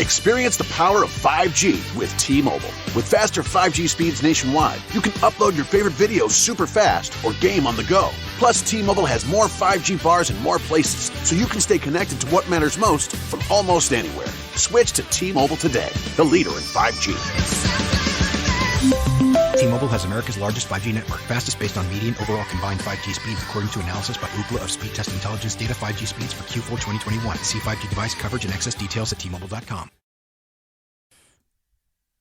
Experience the power of 5G with T-Mobile. With faster 5G speeds nationwide, you can upload your favorite videos super fast or game on the go. Plus, T-Mobile has more 5G bars in more places, so you can stay connected to what matters most from almost anywhere. Switch to T-Mobile today, the leader in 5G. T-Mobile has America's largest 5G network, fastest based on median overall combined 5G speeds, according to analysis by Ookla of Speed Test Intelligence data. 5G speeds for Q4 2021. See 5G device coverage and access details at T-Mobile.com.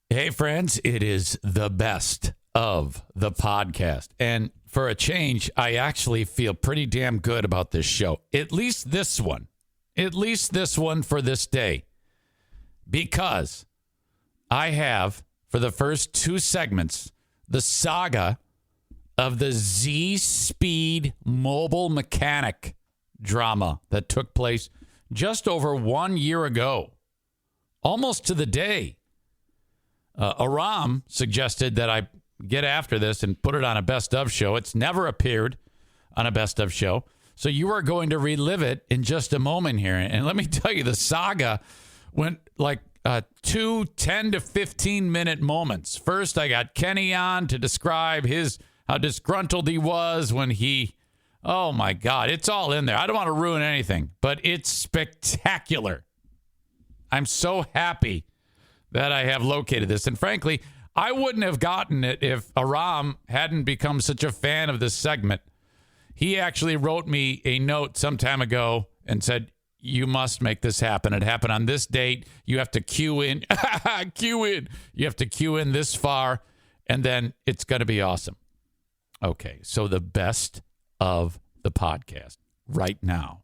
Hey, friends, it is the best of the podcast. And for a change, I actually feel pretty damn good about this show. At least this one. At least this one for this day. Because I have, for the first two segments, the saga of the Z-Speed mobile mechanic drama that took place just over 1 year ago, almost to the day. Aram suggested that I get after this and put it on a best of show. It's never appeared on a best of show. So you are going to relive it in just a moment here. And let me tell you, the saga went like 2 10 to 15 minute moments. First, I got Kenny on to describe how disgruntled he was when he, oh my God, it's all in there. I don't want to ruin anything, but it's spectacular. I'm so happy that I have located this. And frankly, I wouldn't have gotten it if Aram hadn't become such a fan of this segment. He actually wrote me a note some time ago and said, you must make this happen. It happened on this date. You have to cue in. Cue in. You have to cue in this far, and then it's going to be awesome. Okay, so the best of the podcast right now.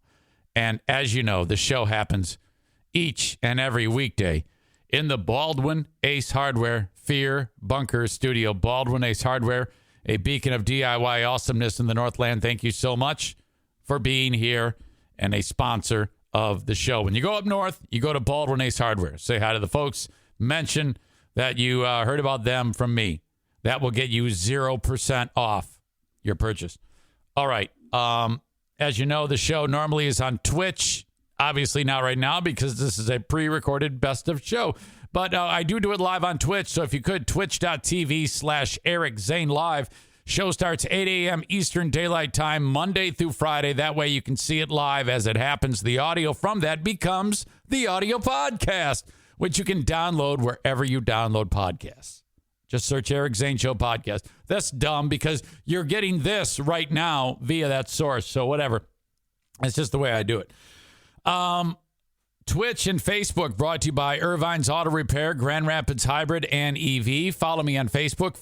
And as you know, the show happens each and every weekday in the Baldwin Ace Hardware Fear Bunker Studio. Baldwin Ace Hardware, a beacon of DIY awesomeness in the Northland. Thank you so much for being here and a sponsor of the show. When you go up north, you go to Baldwin Ace Hardware. Say hi to the folks. Mention that you heard about them from me. That will get you 0% off your purchase. All right. As you know, the show normally is on Twitch. Obviously not right now because this is a pre-recorded best of show. But I do it live on Twitch. So if you could, twitch.tv/Eric Zane Live. Show starts 8 a.m. Eastern Daylight Time, Monday through Friday. That way you can see it live as it happens. The audio from that becomes the audio podcast, which you can download wherever you download podcasts. Just search Eric Zane Show Podcast. That's dumb because you're getting this right now via that source. So whatever. That's just the way I do it. Twitch and Facebook brought to you by Irvine's Auto Repair, Grand Rapids Hybrid and EV. Follow me on Facebook,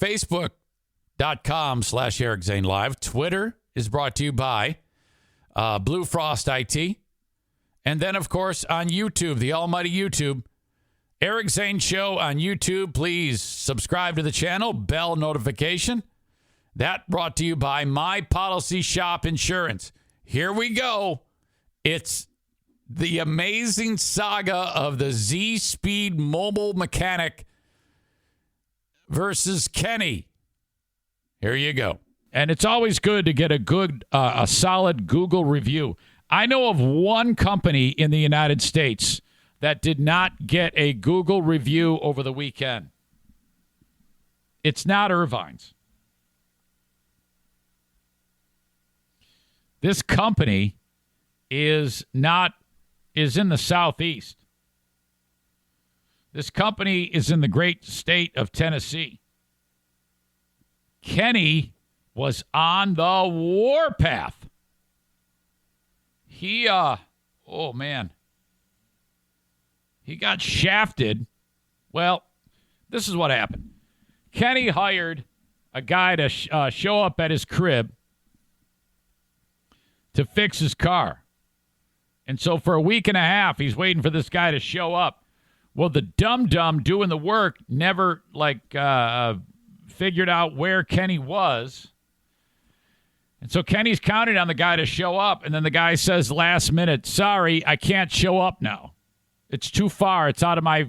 Facebook.com/Eric Zane Live. Twitter is brought to you by Blue Frost IT. And then, of course, on YouTube, the almighty YouTube, Eric Zane Show on YouTube. Please subscribe to the channel, bell notification. That brought to you by My Policy Shop Insurance. Here we go. It's the amazing saga of the Z-Speed mobile mechanic versus Kenny. Here you go. And it's always good to get a solid Google review. I know of one company in the United States that did not get a Google review over the weekend. It's not Irvine's. This company is in the Southeast. This company is in the great state of Tennessee. Kenny was on the warpath. He got shafted. Well, this is what happened. Kenny hired a guy to show up at his crib to fix his car. And so for a week and a half, he's waiting for this guy to show up. Well, the dum-dum doing the work never, figured out where Kenny was. And so Kenny's counting on the guy to show up, and then the guy says last minute, sorry, I can't show up now. It's too far. It's out of my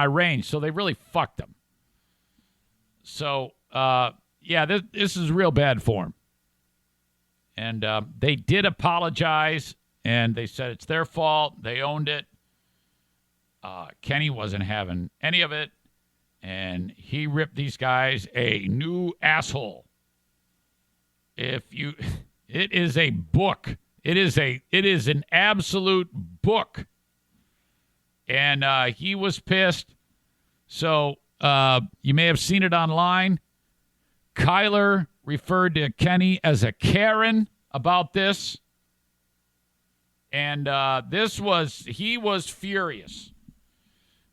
range. So they really fucked him. So, this is real bad form. And they did apologize, and they said it's their fault. They owned it. Kenny wasn't having any of it, and he ripped these guys a new asshole. It is a book. It is an absolute book. And he was pissed. So you may have seen it online. Kyler referred to Kenny as a Karen about this. And he was furious.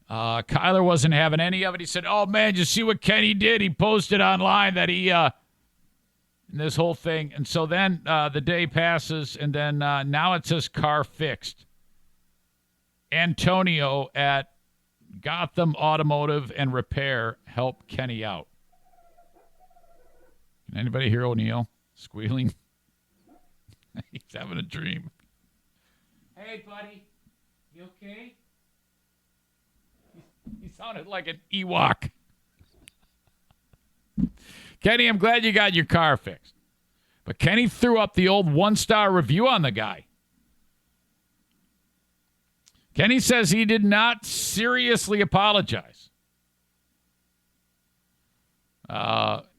Kyler wasn't having any of it. He said, oh, man, you see what Kenny did? He posted online that he, this whole thing. And so then the day passes, and then now it says car fixed. Antonio at Gotham Automotive and Repair helped Kenny out. Can anybody hear O'Neill squealing? He's having a dream. Hey, buddy. You okay? He sounded like an Ewok. Kenny, I'm glad you got your car fixed. But Kenny threw up the old 1-star review on the guy. Kenny says he did not seriously apologize.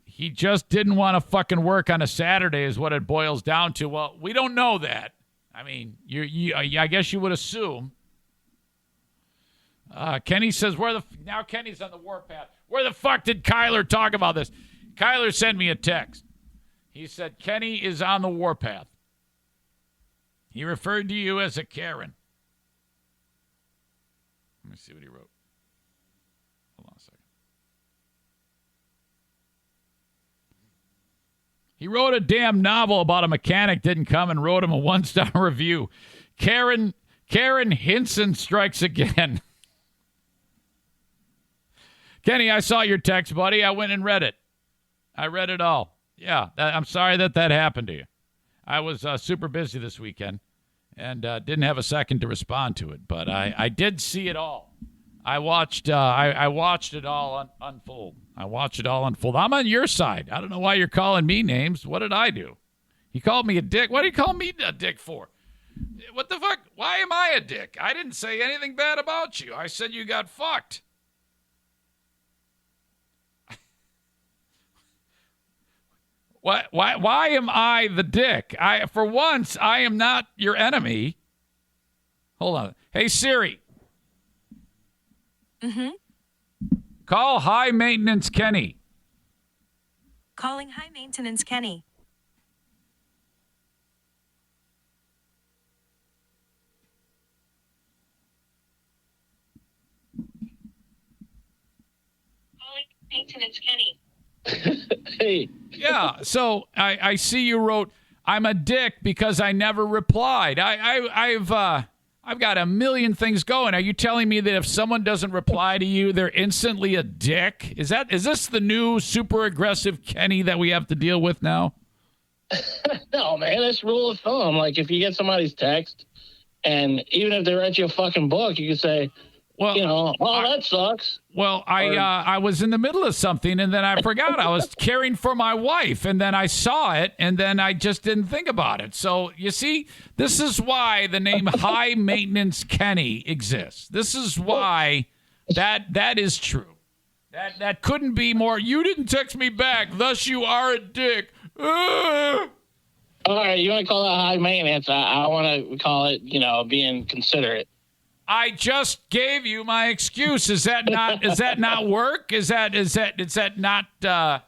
He just didn't want to fucking work on a Saturday is what it boils down to. Well, we don't know that. I mean, I guess you would assume. Kenny says, now Kenny's on the warpath. Where the fuck did Kyler talk about this? Kyler sent me a text. He said, Kenny is on the warpath. He referred to you as a Karen. Let me see what he wrote. Hold on a second. He wrote a damn novel about a mechanic didn't come and wrote him a 1-star review. Karen Hinson strikes again. Kenny, I saw your text, buddy. I went and read it. I read it all. Yeah, I'm sorry that happened to you. I was super busy this weekend and didn't have a second to respond to it, but I did see it all. I watched it all unfold. I watched it all unfold. I'm on your side. I don't know why you're calling me names. What did I do? He called me a dick. What do you call me a dick for? What the fuck? Why am I a dick? I didn't say anything bad about you. I said you got fucked. Why am I the dick? For once, I am not your enemy. Hold on. Hey, Siri. Mm-hmm. Call High Maintenance Kenny. Calling High Maintenance Kenny. Calling Maintenance Kenny. Hey. Yeah, so I see you wrote, I'm a dick because I never replied. I've got a million things going. Are you telling me that if someone doesn't reply to you, they're instantly a dick? Is this the new super aggressive Kenny that we have to deal with now? No, man, that's rule of thumb. Like, if you get somebody's text, and even if they write you a fucking book, you can say, well, that sucks. Well, I was in the middle of something, and then I forgot. I was caring for my wife, and then I saw it, and then I just didn't think about it. So, you see, this is why the name High Maintenance Kenny exists. This is why that is true. That couldn't be more. You didn't text me back, thus you are a dick. All right, you want to call that high maintenance? I want to call it, being considerate. I just gave you my excuse. Is that not work? Is that not oh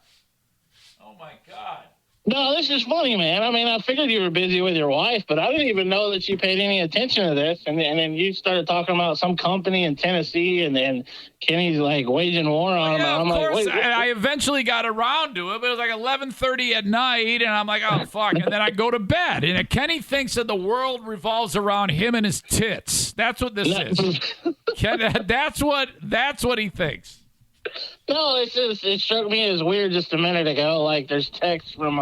my God. No, this is funny, man. I mean, I figured you were busy with your wife, but I didn't even know that you paid any attention to this. And then you started talking about some company in Tennessee, and then Kenny's like waging war on him. Yeah, I'm of course. like, wait, I eventually got around to it, but it was like 11:30 at night, and I'm like, oh fuck, and then I go to bed. And Kenny thinks that the world revolves around him and his tits. That's what this is. That's what he thinks. No, it struck me as weird just a minute ago. Like, there's text from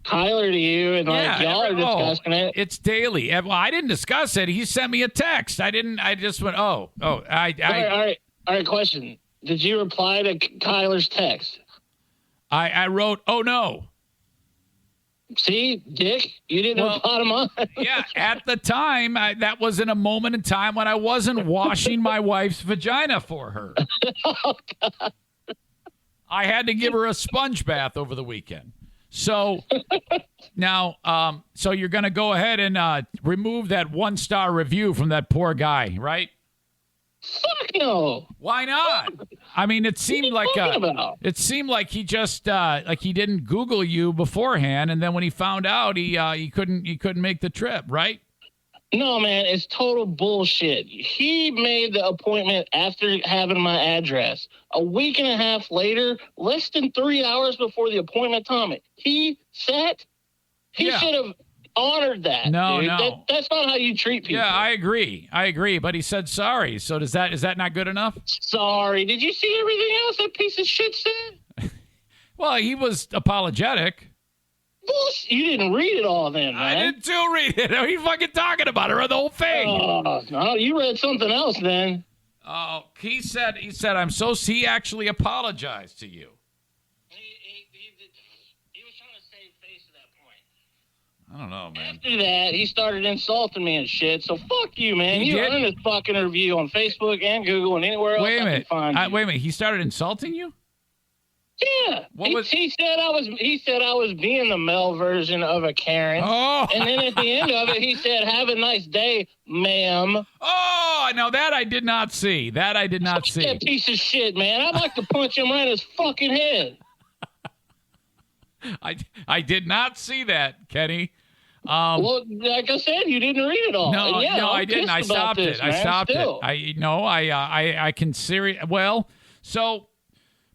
Kyler to you, and y'all are discussing it. It's daily. Well, I didn't discuss it. He sent me a text. I just went, All right. Question: did you reply to Kyler's text? I wrote, oh no. See, Dick, you didn't reply to mine. Yeah, at the time, that was in a moment in time when I wasn't washing my wife's vagina for her. Oh, God. I had to give her a sponge bath over the weekend. So now, so you're going to go ahead and remove that 1-star review from that poor guy, right? Fuck no. Why not? I mean, it seemed like he just like he didn't Google you beforehand, and then when he found out, he couldn't make the trip, right? No, man, it's total bullshit. He made the appointment after having my address. A week and a half later, less than 3 hours before the appointment time, he should have honored that. No, dude. no. That's not how you treat people. Yeah, I agree. But he said sorry. So is that not good enough? Sorry. Did you see everything else that piece of shit said? Well, he was apologetic. Bullshit. You didn't read it all then, man. I didn't read it. What are you fucking talking about? I read the whole thing. Oh, no, you read something else then. Oh, he said, he actually apologized to you. He was trying to save face at that point. I don't know, man. After that, he started insulting me and shit. So fuck you, man. You earned this fucking review on Facebook and Google and anywhere else. Wait a minute. Wait a minute. He started insulting you? Yeah. He said I was being the male version of a Karen. Oh. And then at the end of it, he said, "Have a nice day, ma'am." Oh, no, that I did not see. That piece of shit, man. I'd like to punch him right in his fucking head. I did not see that, Kenny. Well, like I said, you didn't read it all. No, I didn't. I stopped it. I stopped it. I can well, so.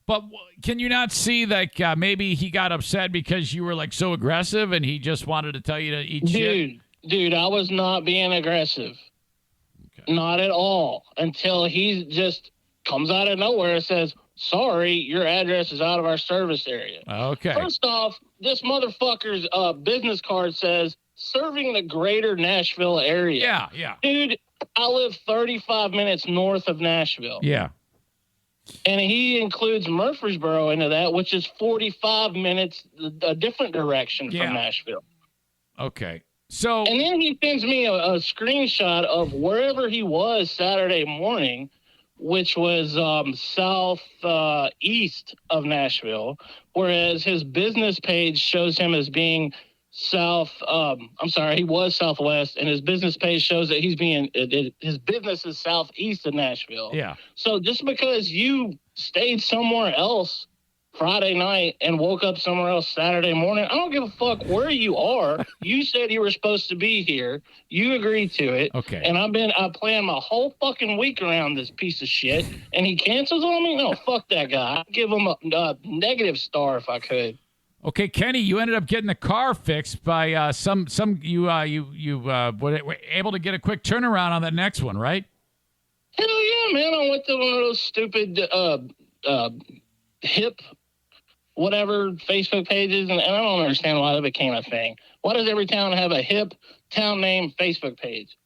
But can you not see like maybe he got upset because you were like so aggressive and he just wanted to tell you to eat shit? Dude, I was not being aggressive. Okay. Not at all. Until he just comes out of nowhere and says, "Sorry, your address is out of our service area." Okay. First off, this motherfucker's business card says serving the greater Nashville area. Yeah. Dude, I live 35 minutes north of Nashville. Yeah. And he includes Murfreesboro into that, which is 45 minutes a different direction from Nashville. Okay. So, and then he sends me a screenshot of wherever he was Saturday morning, which was southeast of Nashville, whereas his business page shows him as being he was southwest, and his business page shows that his business is southeast of Nashville. Yeah. So just because you stayed somewhere else Friday night and woke up somewhere else Saturday morning, I don't give a fuck where you are. You said you were supposed to be here. You agreed to it. Okay. And I planned my whole fucking week around this piece of shit, and he cancels on me? No, fuck that guy. I'd give him a negative star if I could. Okay, Kenny, you ended up getting the car fixed by you were able to get a quick turnaround on that next one, right? Hell yeah, man! I went to one of those stupid hip whatever Facebook pages, and I don't understand why that became a thing. Why does every town have a hip town name Facebook page?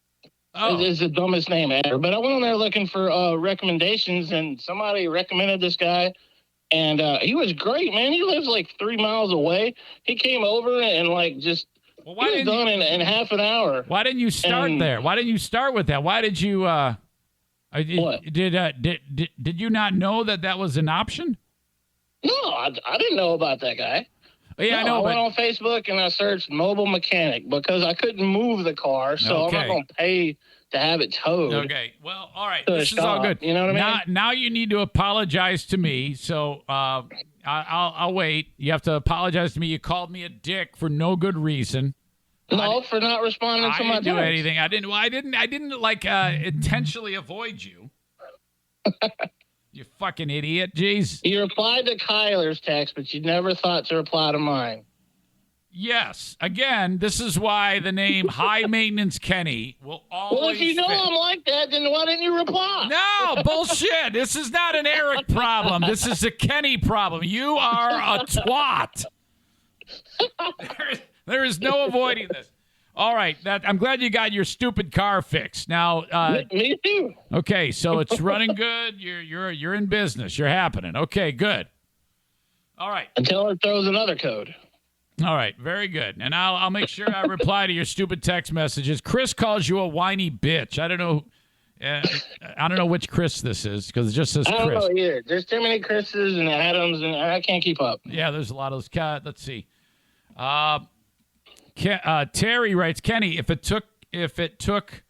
Oh. It's the dumbest name ever. But I went on there looking for recommendations, and somebody recommended this guy. And he was great, man. He lives like 3 miles away. He came over and like just he was done in half an hour. Why didn't you start there? Why didn't you start with that? Why did you? What? Did you not know that was an option? No, I didn't know about that guy. Yeah, I know. I went on Facebook and I searched mobile mechanic because I couldn't move the car, so I'm not going to pay to have it towed. Okay. Well, all right. This is all good. You know what I mean? Now you need to apologize to me. So I'll wait. You have to apologize to me. You called me a dick for no good reason. No, for not responding to my text. I didn't do anything. I didn't like intentionally avoid you. You fucking idiot. Jeez. You replied to Kyler's text, but you never thought to reply to mine. Yes. Again, this is why the name High Maintenance Kenny will always Well, if you know fit. I'm like that, then why didn't you reply? No, bullshit. This is not an Eric problem. This is a Kenny problem. You are a twat. There is no avoiding this. All right. I'm glad you got your stupid car fixed. Now, me too. Okay, so it's running good. You're in business. You're happening. Okay, good. All right. Until it throws another code. All right, very good. And I'll make sure I reply to your stupid text messages. Chris calls you a whiny bitch. I don't know. I don't know which Chris this is because it just says Chris. I don't know either. There's too many Chris's and Adams, and I can't keep up. Yeah, there's a lot of those. Let's see. Terry writes, Kenny, if it took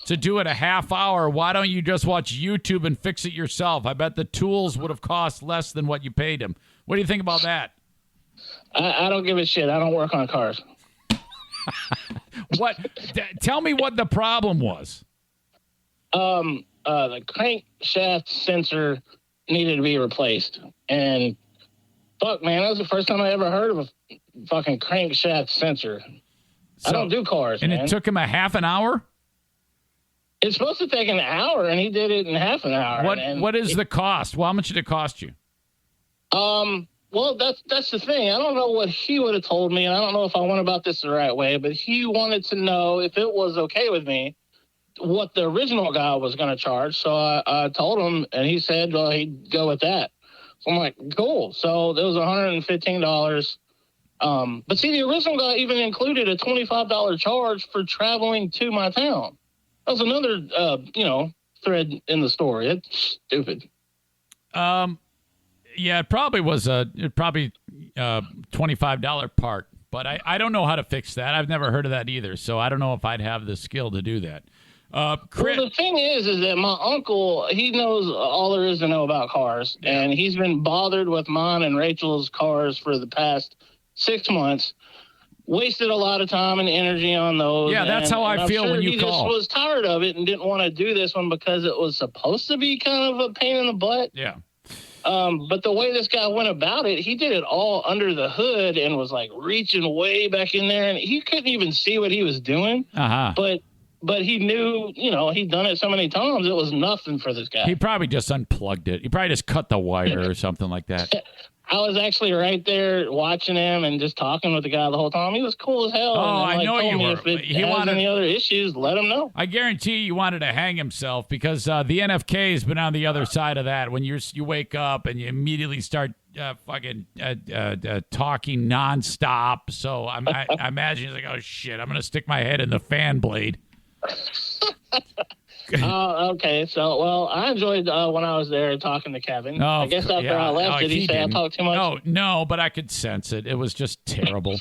to do it a half hour, why don't you just watch YouTube and fix it yourself? I bet the tools would have cost less than what you paid him. What do you think about that? I don't give a shit. I don't work on cars. What? Tell me what the problem was. The crankshaft sensor needed to be replaced, and fuck, man, that was the first time I ever heard of a fucking crankshaft sensor. I don't do cars, and man. It took him a half an hour? It's supposed to take an hour, and he did it in half an hour. What is the cost? Well, how much did it cost you? Well, that's the thing. I don't know what he would have told me, and I don't know if I went about this the right way, but he wanted to know if it was okay with me what the original guy was going to charge. So I told him, and he said, well, he'd go with that. So I'm like, cool. So there was $115. But see, the original guy even included a $25 charge for traveling to my town. That was another, thread in the story. It's stupid. Yeah, it probably was $25 part, but I don't know how to fix that. I've never heard of that either, so I don't know if I'd have the skill to do that. Chris, well, the thing is that my uncle, he knows all there is to know about cars, and he's been bothered with mine and Rachel's cars for the past 6 months. Wasted a lot of time and energy on those. Yeah, that's how I feel when you call. He just was tired of it and didn't want to do this one because it was supposed to be kind of a pain in the butt. Yeah. But the way this guy went about it, he did it all under the hood and was like reaching way back in there, and he couldn't even see what he was doing. Uh-huh. But he knew, he'd done it so many times, it was nothing for this guy. He probably just unplugged it. He probably just cut the wire or something like that. I was actually right there watching him and just talking with the guy the whole time. He was cool as hell. Oh, and I know you were. If it has any other issues, let him know. I guarantee you wanted to hang himself because the NFK has been on the other side of that. When you wake up and you immediately start talking nonstop. So I imagine he's like, oh shit, I'm gonna stick my head in the fan blade. Okay. So, well, I enjoyed when I was there talking to Kevin. I guess after I left, did he say I talked too much? No, but I could sense it. It was just terrible.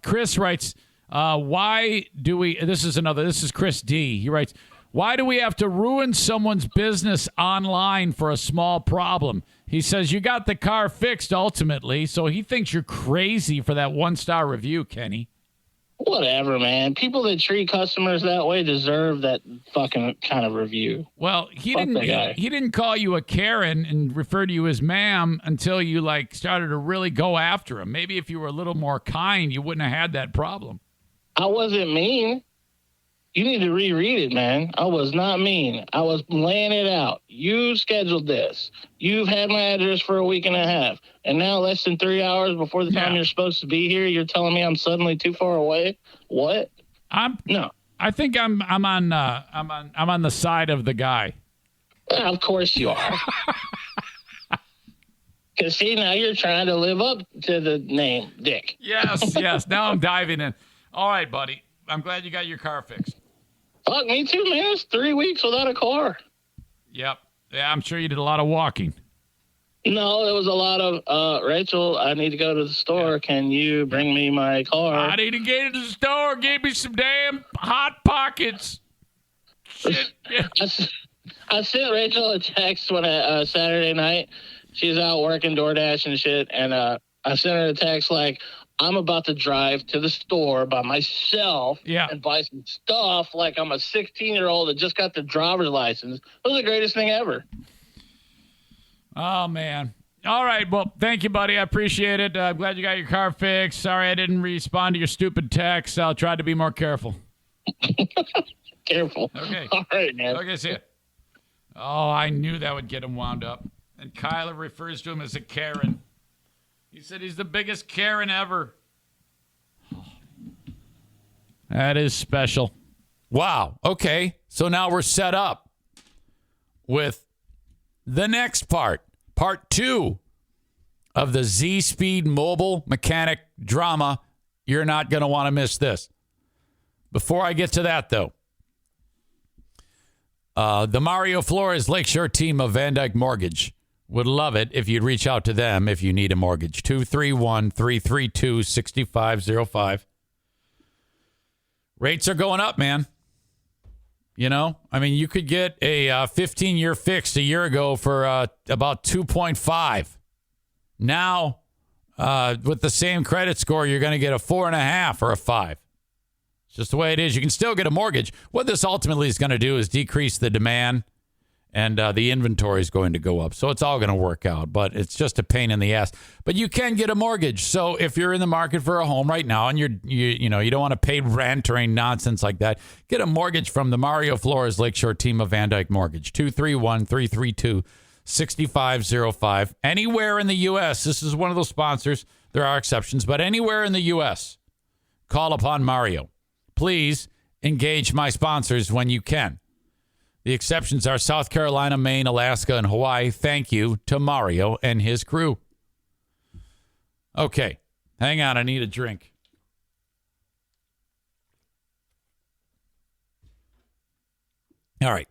Chris writes, why do we, this is Chris D. He writes, why do we have to ruin someone's business online for a small problem? He says, you got the car fixed ultimately, so he thinks you're crazy for that 1-star review, Kenny. Whatever, man. People that treat customers that way deserve that fucking kind of review. Well, he didn't call you a Karen and refer to you as ma'am until you started to really go after him. Maybe if you were a little more kind, you wouldn't have had that problem. I wasn't mean. You need to reread it, man. I was not mean. I was laying it out. You scheduled this. You've had my address for a week and a half. And now less than 3 hours before the time you're supposed to be here, you're telling me I'm suddenly too far away? What? No. I think I'm on the side of the guy. Yeah, of course you are. Because see, now you're trying to live up to the name, Dick. Yes. Now I'm diving in. All right, buddy. I'm glad you got your car fixed. Fuck, me too, man. It's 3 weeks without a car. Yep. Yeah, I'm sure you did a lot of walking. No, there was a lot of, Rachel, I need to go to the store. Can you bring me my car? I need to get to the store. Give me some damn Hot Pockets. Shit. Yeah. I sent Rachel a text when Saturday night. She's out working DoorDash and shit. And I sent her a text like, I'm about to drive to the store by myself and buy some stuff like I'm a 16-year-old that just got the driver's license. It was the greatest thing ever. Oh, man. All right. Well, thank you, buddy. I appreciate it. I'm glad you got your car fixed. Sorry I didn't respond to your stupid text. I'll try to be more careful. Careful. Okay. All right, man. Okay, see ya. Oh, I knew that would get him wound up. And Kyler refers to him as a Karen. He said he's the biggest Karen ever. That is special. Wow. Okay. So now we're set up with the next part 2 of the Z-Speed mobile mechanic drama, you're not going to want to miss this. Before I get to that, though, the Mario Flores Lakeshore team of Van Dyke Mortgage would love it if you'd reach out to them if you need a mortgage. 231-332-6505. Rates are going up, man. You know, I mean, you could get a 15-year fixed a year ago for about 2.5. Now, with the same credit score, you're going to get a 4.5 or a 5. It's just the way it is. You can still get a mortgage. What this ultimately is going to do is decrease the demand, and the inventory is going to go up. So it's all going to work out, but it's just a pain in the ass. But you can get a mortgage. So if you're in the market for a home right now and you don't want to pay rent or any nonsense like that, get a mortgage from the Mario Flores Lakeshore team of Van Dyke Mortgage. 231-332-6505. Anywhere in the U.S., this is one of those sponsors. There are exceptions, but anywhere in the U.S., call upon Mario. Please engage my sponsors when you can. The exceptions are South Carolina, Maine, Alaska, and Hawaii. Thank you to Mario and his crew. Okay, hang on. I need a drink. All right.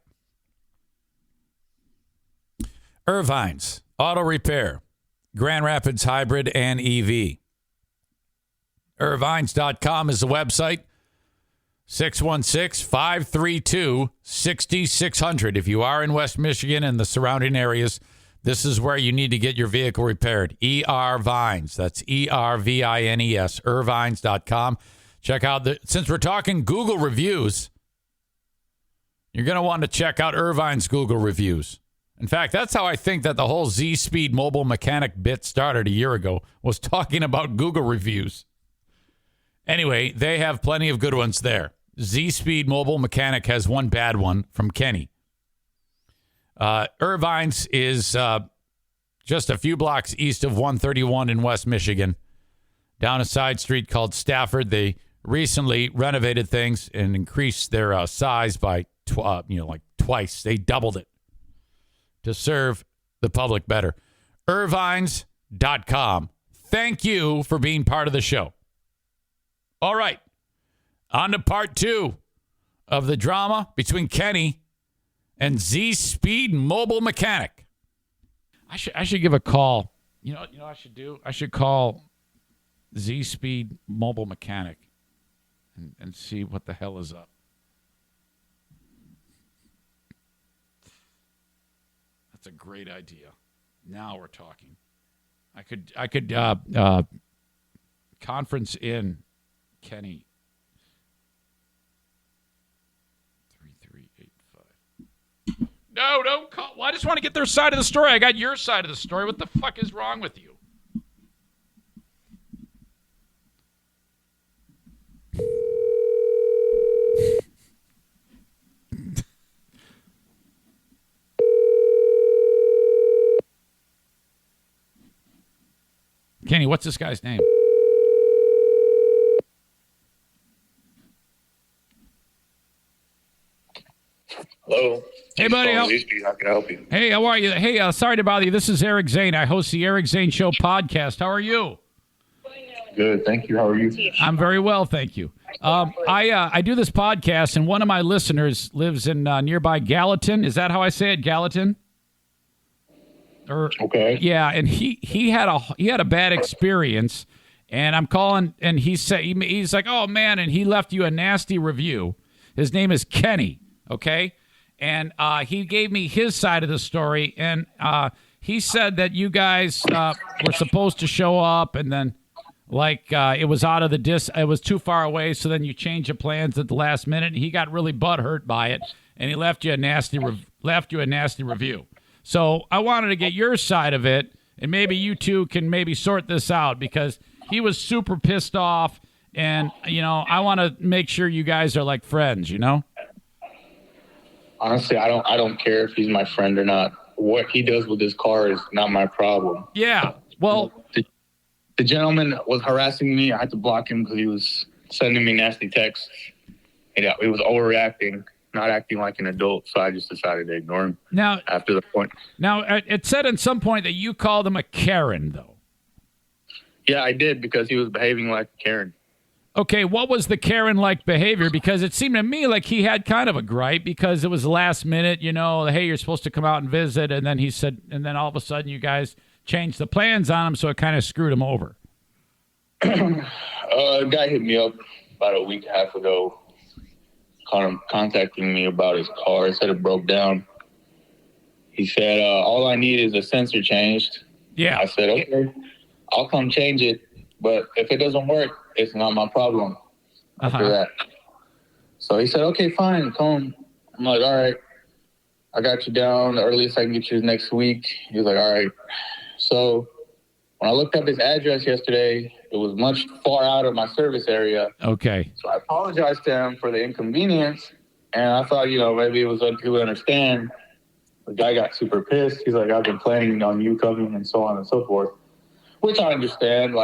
Irvine's Auto Repair, Grand Rapids Hybrid and EV. Irvines.com is the website. 616-532-6600. If you are in West Michigan and the surrounding areas, this is where you need to get your vehicle repaired. ER Vines. That's ERVINES. Irvines.com. Check out since we're talking Google reviews, you're going to want to check out Irvine's Google reviews. In fact, that's how I think that the whole Z-Speed mobile mechanic bit started a year ago, was talking about Google reviews. Anyway, they have plenty of good ones there. Z-Speed Mobile Mechanic has one bad one from Kenny. Irvine's is just a few blocks east of 131 in West Michigan, down a side street called Stafford. They recently renovated things and increased their size by twice. They doubled it to serve the public better. Irvines.com. Thank you for being part of the show. All right, on to part 2 of the drama between Kenny and Z-Speed Mobile Mechanic. I should give a call. You know what I should do? I should call Z-Speed Mobile Mechanic and see what the hell is up. That's a great idea. Now we're talking. I could conference in Kenny. 3385. No, don't call. Well, I just want to get their side of the story. I got your side of the story. What the fuck is wrong with you? Kenny, what's this guy's name? Hello. Hey, buddy. How can I help you? Hey, how are you? Hey, sorry to bother you. This is Eric Zane. I host the Eric Zane Show podcast. How are you? Good, thank you. How are you? I'm very well, thank you. I do this podcast, and one of my listeners lives in nearby Gallatin. Is that how I say it, Gallatin? Okay. Yeah, and he had a bad experience, and I'm calling, and he's like, oh man, and he left you a nasty review. His name is Kenny. Okay. And he gave me his side of the story, and he said that you guys were supposed to show up, and then it was out of it was too far away, so then you changed your plans at the last minute. And he got really butthurt by it, and he left you a nasty review. So I wanted to get your side of it, and maybe you two can maybe sort this out, because he was super pissed off, and I want to make sure you guys are like friends, Honestly, I don't care if he's my friend or not. What he does with his car is not my problem. Yeah. Well, the gentleman was harassing me. I had to block him because he was sending me nasty texts. And he was overreacting, not acting like an adult. So I just decided to ignore him. Now, after the point. Now, it said at some point that you called him a Karen, though. Yeah, I did, because he was behaving like a Karen. Okay, what was the Karen-like behavior? Because it seemed to me like he had kind of a gripe because it was last minute, hey, you're supposed to come out and visit, and then he said, and then all of a sudden you guys changed the plans on him, so it kind of screwed him over. A guy hit me up about a week and a half ago, contacting me about his car. He said it broke down. He said, all I need is a sensor changed. Yeah. I said, okay, I'll come change it, but if it doesn't work, it's not my problem after that. So he said, okay, fine, come. I'm like, all right, I got you down. The earliest I can get you is next week. He was like, all right. So when I looked up his address yesterday, it was much far out of my service area. Okay. So I apologized to him for the inconvenience, and I thought, maybe it was he would understand. The guy got super pissed. He's like, I've been planning on you coming and so on and so forth. Which I understand,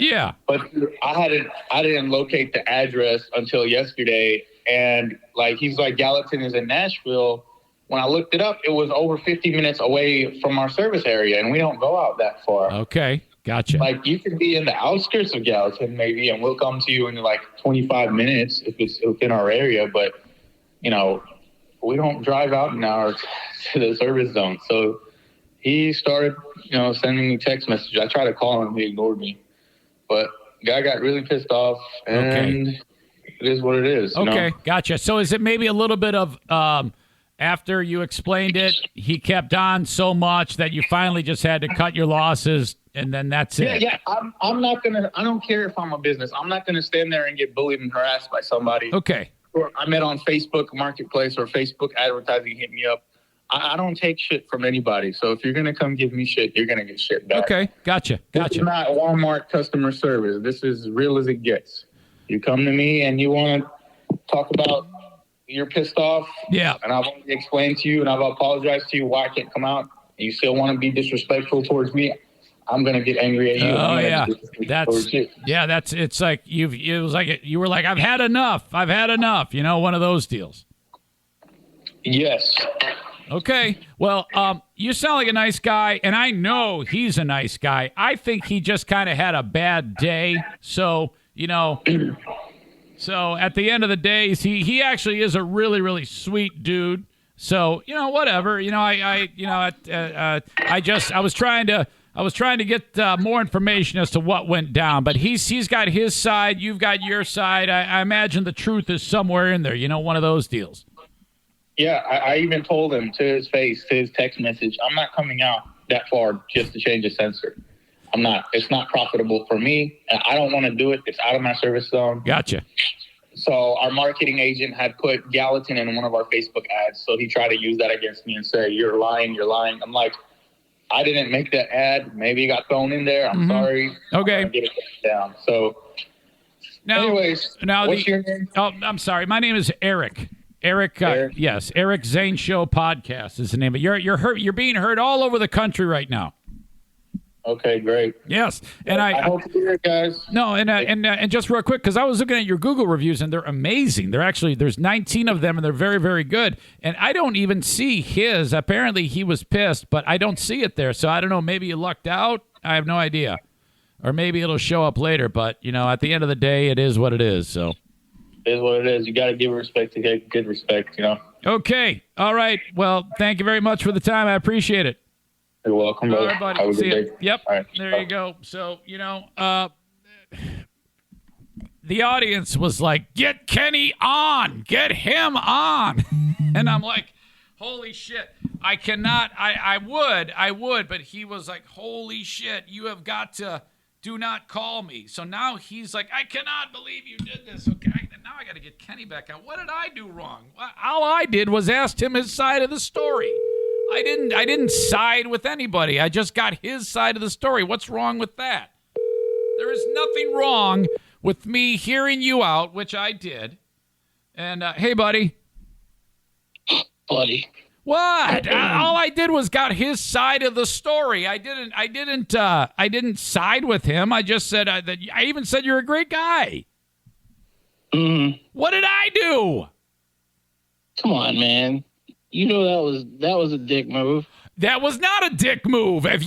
yeah. But I didn't locate the address until yesterday, and he's like, Gallatin is in Nashville. When I looked it up, it was over 50 minutes away from our service area, and we don't go out that far. Okay, gotcha. You could be in the outskirts of Gallatin maybe, and we'll come to you in 25 minutes if it's within our area, but we don't drive out an hour to the service zone. So he started, sending me text messages. I tried to call him. He ignored me. But the guy got really pissed off, and it is what it is. Okay, gotcha. So is it maybe a little bit of after you explained it, he kept on so much that you finally just had to cut your losses, and then that's it? Yeah. I'm not going to – I don't care if I'm a business. I'm not going to stand there and get bullied and harassed by somebody. Okay. Or I met on Facebook Marketplace or Facebook advertising hit me up. I don't take shit from anybody. So if you're going to come give me shit, you're going to get shit back. Okay, gotcha. This is not Walmart customer service. This is real as it gets. You come to me and you want to talk about you're pissed off. Yeah. And I've already explained to you and I've apologized to you why I can't come out. And you still want to be disrespectful towards me. I'm going to get angry at you. Oh, yeah. It's like you were like, I've had enough. One of those deals. Yes. Okay. Well, you sound like a nice guy, and I know he's a nice guy. I think he just kind of had a bad day. So, so at the end of the day, he actually is a really, really sweet dude. So, whatever. I was trying to get more information as to what went down, but he's got his side, you've got your side. I imagine the truth is somewhere in there. One of those deals. Yeah, I even told him to his face, to his text message, I'm not coming out that far just to change a sensor. I'm not. It's not profitable for me. I don't want to do it. It's out of my service zone. Gotcha. So our marketing agent had put Gallatin in one of our Facebook ads. So he tried to use that against me and say, you're lying. I'm like, I didn't make that ad. Maybe it got thrown in there. I'm sorry. Okay. I'm get it down. So anyways, what's your name? Oh, I'm sorry. My name is Eric. Eric. Yes, Eric Zane Show Podcast is the name of it. You're being heard all over the country right now. Okay, great. Yes, and I hope to hear it, guys. No, and just real quick, because I was looking at your Google reviews and they're amazing. There's 19 of them and they're very, very good. And I don't even see his. Apparently, he was pissed, but I don't see it there. So I don't know. Maybe you lucked out. I have no idea, or maybe it'll show up later. But at the end of the day, it is what it is. So. It is what it is. You got to give respect to get good respect, Okay. All right. Well, thank you very much for the time. I appreciate it. You're welcome, brother. All right, buddy. Have a See good ya. day. Yep. All right. There you go. So, the audience was like, get Kenny on. Get him on. And I'm like, holy shit. I cannot. I would. But he was like, holy shit. You have got to. Do not call me. So now he's like, I cannot believe you did this. Okay, now I got to get Kenny back out. What did I do wrong? All I did was ask him his side of the story. I didn't side with anybody. I just got his side of the story. What's wrong with that? There is nothing wrong with me hearing you out, which I did. And hey, buddy. Buddy. What? All I did was got his side of the story. I didn't side with him. I just said that. I even said you're a great guy. Mm-hmm. What did I do? Come on, man. You know that was a dick move. That was not a dick move. If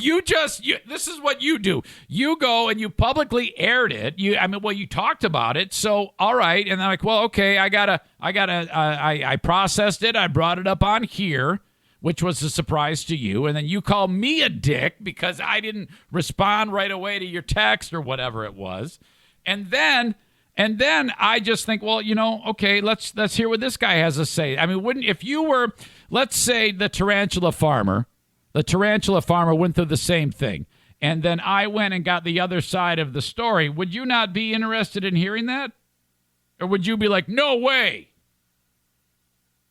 this is what you do. You go and you publicly aired it. You talked about it. So, all right. And I'm like, well, okay, I processed it. I brought it up on here, which was a surprise to you. And then you call me a dick because I didn't respond right away to your text or whatever it was. And then I just think, well, okay, let's hear what this guy has to say. I mean, if you were, let's say the tarantula farmer went through the same thing, and then I went and got the other side of the story, would you not be interested in hearing that? Or would you be like, no way?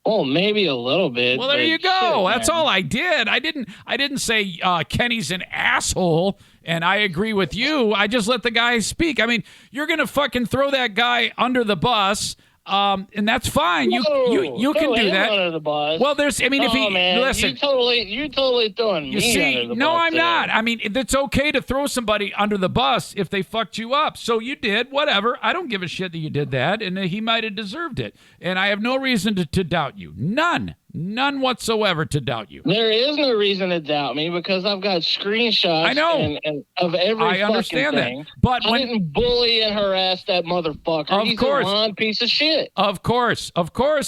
Oh, maybe a little bit. Well, there you go. Shit, that's man. all I did. I didn't say Kenny's an asshole and I agree with you. I just let the guy speak. I mean, you're going to fucking throw that guy under the bus. And that's fine. You can do that. Under the bus. Well, if he man, listen, you totally throwing me under the bus. No, I'm today. not. I mean, it's okay to throw somebody under the bus if they fucked you up. So you did, whatever. I don't give a shit that you did that, and he might have deserved it. And I have no reason to doubt you. None whatsoever to doubt you. There is no reason to doubt me because I've got screenshots. I know. And of every I understand fucking thing. that. But I didn't bully and harass that motherfucker. He's a lying piece of shit. Of course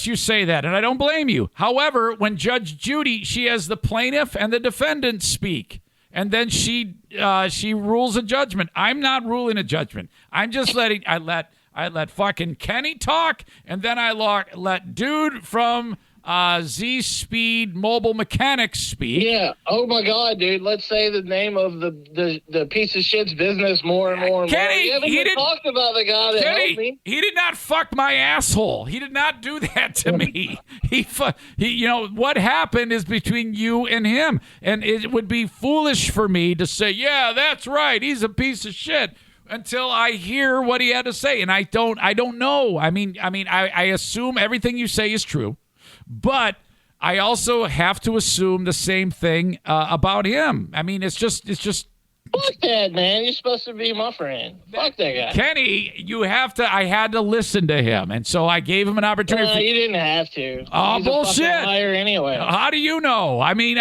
you say that, and I don't blame you. However, when Judge Judy, she has the plaintiff and the defendant speak, and then she rules a judgment. I'm not ruling a judgment. I'm just I let fucking Kenny talk, and then I let dude from Z Speed Mobile Mechanics speak. Yeah. Oh my God, dude. Let's say the name of the piece of shit's business more and more and Kenny, more. He talked about the guy that helped me. He did not fuck my asshole. He did not do that to me. He what happened is between you and him, and it would be foolish for me to say, yeah, that's right. He's a piece of shit. Until I hear what he had to say, and I don't know. I mean, I assume everything you say is true. But I also have to assume the same thing about him. I mean, it's just. Fuck that, man. You're supposed to be my friend. Fuck that guy. Kenny, I had to listen to him, and so I gave him an opportunity. No, you didn't have to. Oh, He's bullshit. A fucking liar anyway. How do you know? I mean,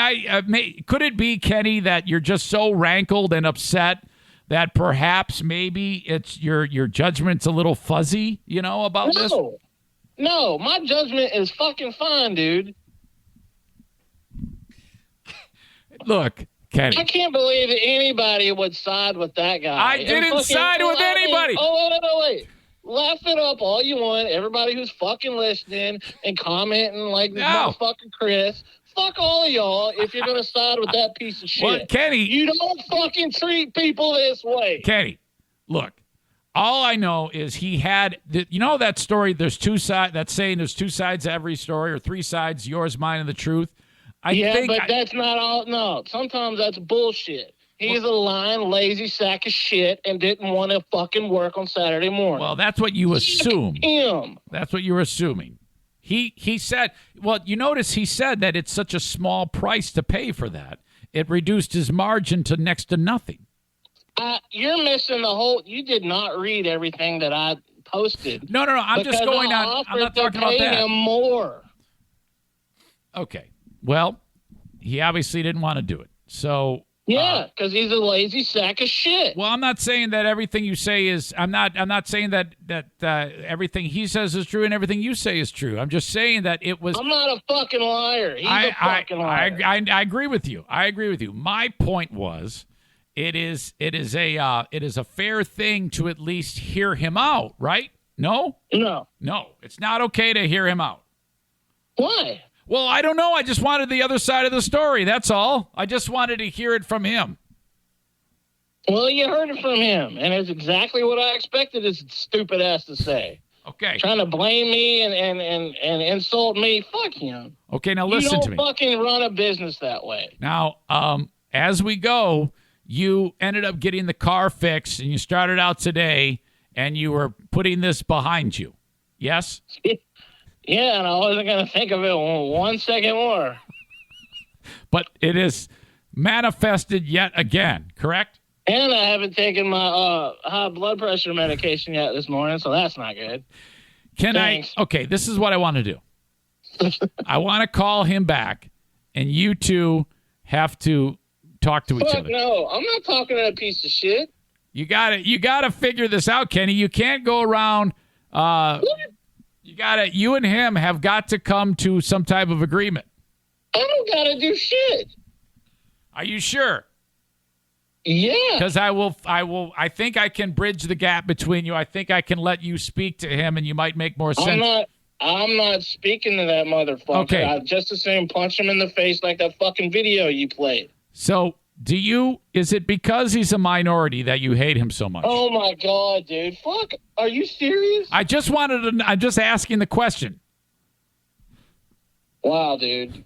could it be, Kenny, that you're just so rankled and upset that perhaps maybe it's your judgment's a little fuzzy, about this? No, my judgment is fucking fine, dude. Look, Kenny. I can't believe that anybody would side with that guy. I didn't side with anybody. Wait. Laugh it up all you want. Everybody who's fucking listening and commenting like this motherfucking Chris. Fuck all of y'all if you're going to side with that piece of shit. Well, Kenny. You don't fucking treat people this way. Kenny, look. All I know is he had, that story, there's two sides, that's saying there's two sides to every story, or three sides, yours, mine, and the truth. That's not all. No, sometimes that's bullshit. He's a lying, lazy sack of shit and didn't want to fucking work on Saturday morning. Well, that's what you assume. Him. That's what you're assuming. He said, well, you notice he said that it's such a small price to pay for that. It reduced his margin to next to nothing. You're missing the whole. You did not read everything that I posted. No. I'm just going on. I'm not talking about that. Him more. Okay. Well, he obviously didn't want to do it. So. Yeah, because he's a lazy sack of shit. Well, I'm not saying that everything you say is. I'm not saying that everything he says is true and everything you say is true. I'm just saying that it was. I'm not a fucking liar. He's a fucking liar. I agree with you. My point was. It is a fair thing to at least hear him out, right? No? No. It's not okay to hear him out. Why? Well, I don't know. I just wanted the other side of the story. That's all. I just wanted to hear it from him. Well, you heard it from him, and it's exactly what I expected his stupid ass to say. Okay. Trying to blame me and insult me. Fuck him. Okay, now listen to me. You don't fucking run a business that way. Now, as we go, you ended up getting the car fixed, and you started out today, and you were putting this behind you. Yes? Yeah, and I wasn't going to think of it 1 second more. But it is manifested yet again, correct? And I haven't taken my high blood pressure medication yet this morning, so that's not good. Thanks. Okay, this is what I want to do. I want to call him back, and you two have to talk to each Fuck other. no, I'm not talking to that piece of shit. You gotta figure this out, Kenny. You can't go around. You and him have got to come to some type of agreement. I don't gotta do shit. Are you sure? Yeah. Because I think I can bridge the gap between you. I think I can let you speak to him, and you might make more sense. I'm not speaking to that motherfucker. Okay. I'd just as soon punch him in the face like that fucking video you played. So, is it because he's a minority that you hate him so much? Oh my God, dude. Fuck. Are you serious? I'm just asking the question. Wow, dude.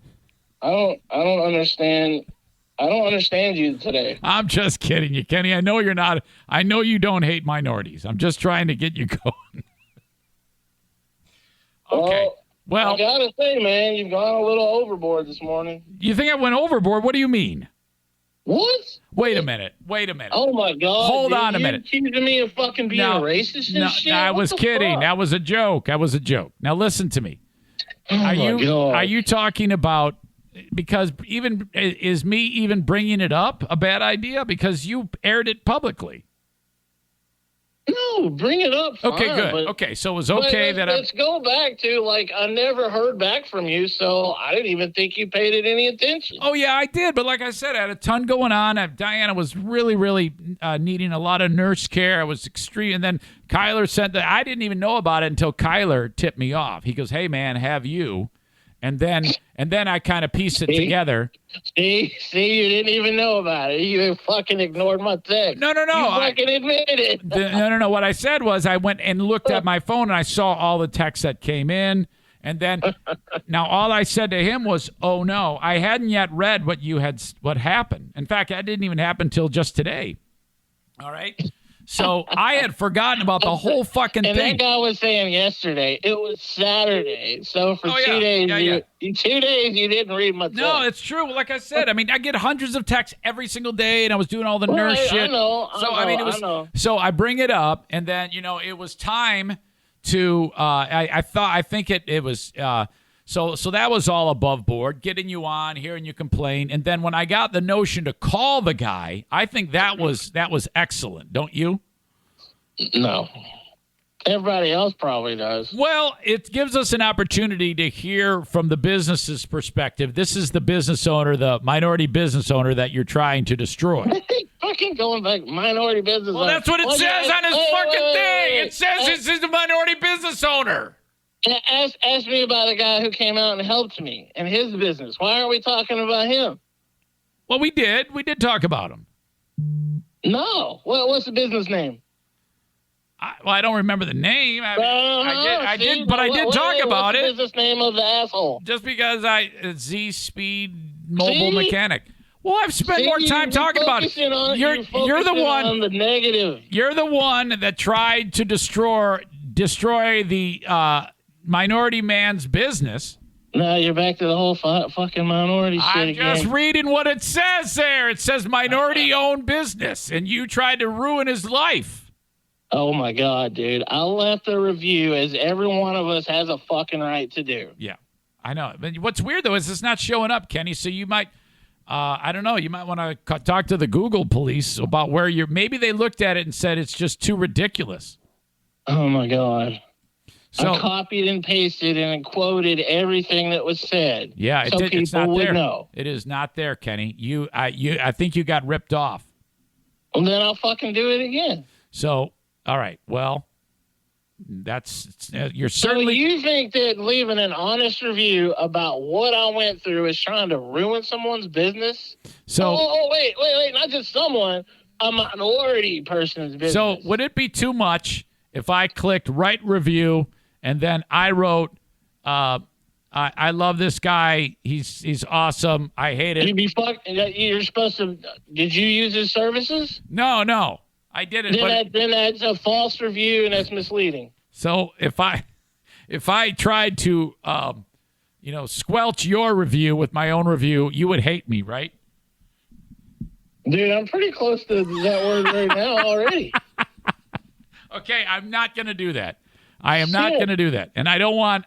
I don't understand. I don't understand you today. I'm just kidding you, Kenny. I know you're not. I know you don't hate minorities. I'm just trying to get you going. Okay. Well, I gotta say, man, you've gone a little overboard this morning. You think I went overboard? What do you mean? What? Wait a minute. Oh my God! Hold dude, on a minute. You accusing me of fucking being a racist and shit? I was kidding. Fuck? That was a joke. Now listen to me. Oh my God. Are you talking about? Because is me even bringing it up a bad idea? Because you aired it publicly. No, bring it up. Fine, Okay, good. Okay, so it was okay let's go back to I never heard back from you, so I didn't even think you paid it any attention. Oh yeah, I did. But like I said, I had a ton going on. Diana was really, really needing a lot of nurse care. I was extreme, and then Kyler sent that. I didn't even know about it until Kyler tipped me off. He goes, "Hey man, have you?" And then I kind of pieced it together. See, you didn't even know about it. You fucking ignored my text. No. You fucking admitted it. No. What I said was I went and looked at my phone and I saw all the texts that came in. And then now all I said to him was, "Oh no, I hadn't yet read what happened. In fact, that didn't even happen till just today." All right. So I had forgotten about the whole fucking and thing. And that guy was saying yesterday, it was Saturday. So for 2 days, 2 days you didn't read my text. No, it's true. Like I said, I mean, I get hundreds of texts every single day, and I was doing all the nurse shit. I know. So I bring it up, and then it was time to. I think it was. So that was all above board, getting you on, hearing you complain, and then when I got the notion to call the guy, I think that was excellent, don't you? No. Everybody else probably does. Well, it gives us an opportunity to hear from the business's perspective. This is the business owner, the minority business owner that you're trying to destroy. Fucking going back, minority business. Well, that's what it says on his fucking thing. It says he's the minority business owner. Ask me about a guy who came out and helped me and his business. Why aren't we talking about him? Well, we did. We did talk about him. No. What's the business name? I don't remember the name. I did talk about it. What's the business name of the asshole? Just because Z Speed Mobile Mechanic. Well, I've spent more time talking about it. You're the one. On the negative. You're the one that tried to destroy the minority man's business. No, you're back to the whole fucking minority shit again. I'm just reading what it says there. It says minority-owned business, and you tried to ruin his life. Oh, my God, dude. I left a review, as every one of us has a fucking right to do. Yeah, I know. But what's weird, though, is it's not showing up, Kenny, so you might... I don't know. You might want to talk to the Google police about where maybe they looked at it and said it's just too ridiculous. Oh, my God. So, I copied and pasted and quoted everything that was said. Yeah, so it's not would there. Know. It is not there, Kenny. I think you got ripped off. Well, then I'll fucking do it again. So, all right. Well, you're certainly. So you think that leaving an honest review about what I went through is trying to ruin someone's business? So, wait, not just someone, a minority person's business. So would it be too much if I clicked write review and then I wrote, I love this guy. He's awesome. I hate it. You're supposed to. Did you use his services? No, I didn't. Then that's a false review and that's misleading. So if I tried to, squelch your review with my own review, you would hate me, right? Dude, I'm pretty close to that word right now already. Okay, I'm not going to do that. I am not going to do that, and I don't want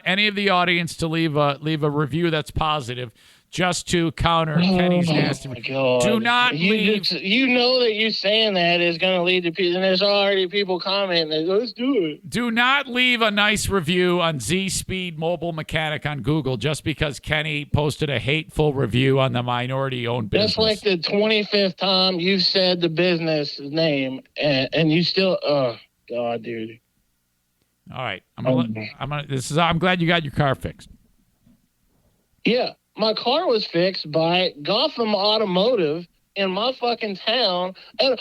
any of the audience to leave a review that's positive. just to counter Kenny's nasty. Oh my God. Do not leave. You know that you saying that is going to lead to people, and there's already people commenting. Let's do it. Do not leave a nice review on Z-Speed Mobile Mechanic on Google just because Kenny posted a hateful review on the minority-owned business. That's like the 25th time you've said the business name, and you still. Oh God, dude. All right, I'm glad you got your car fixed. Yeah, my car was fixed by Gotham Automotive in my fucking town, and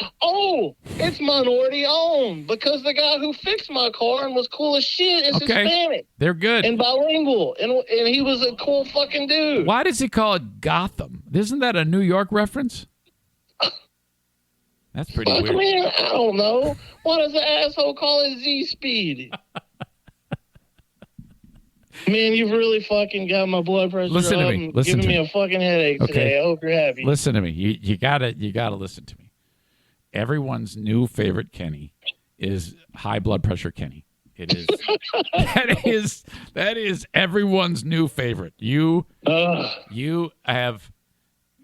it's minority owned because the guy who fixed my car and was cool as shit is Hispanic. They're good and bilingual, and he was a cool fucking dude. Why does he call it Gotham? Isn't that a New York reference? That's pretty weird. Man, I don't know. Why does the asshole call it Z-Speed? Man, you've really fucking got my blood pressure Listen to up me. and Listen giving to me me. a fucking headache today. I hope you're happy. Listen to me. You gotta listen to me. Everyone's new favorite Kenny is high blood pressure Kenny. It is that is everyone's new favorite. You have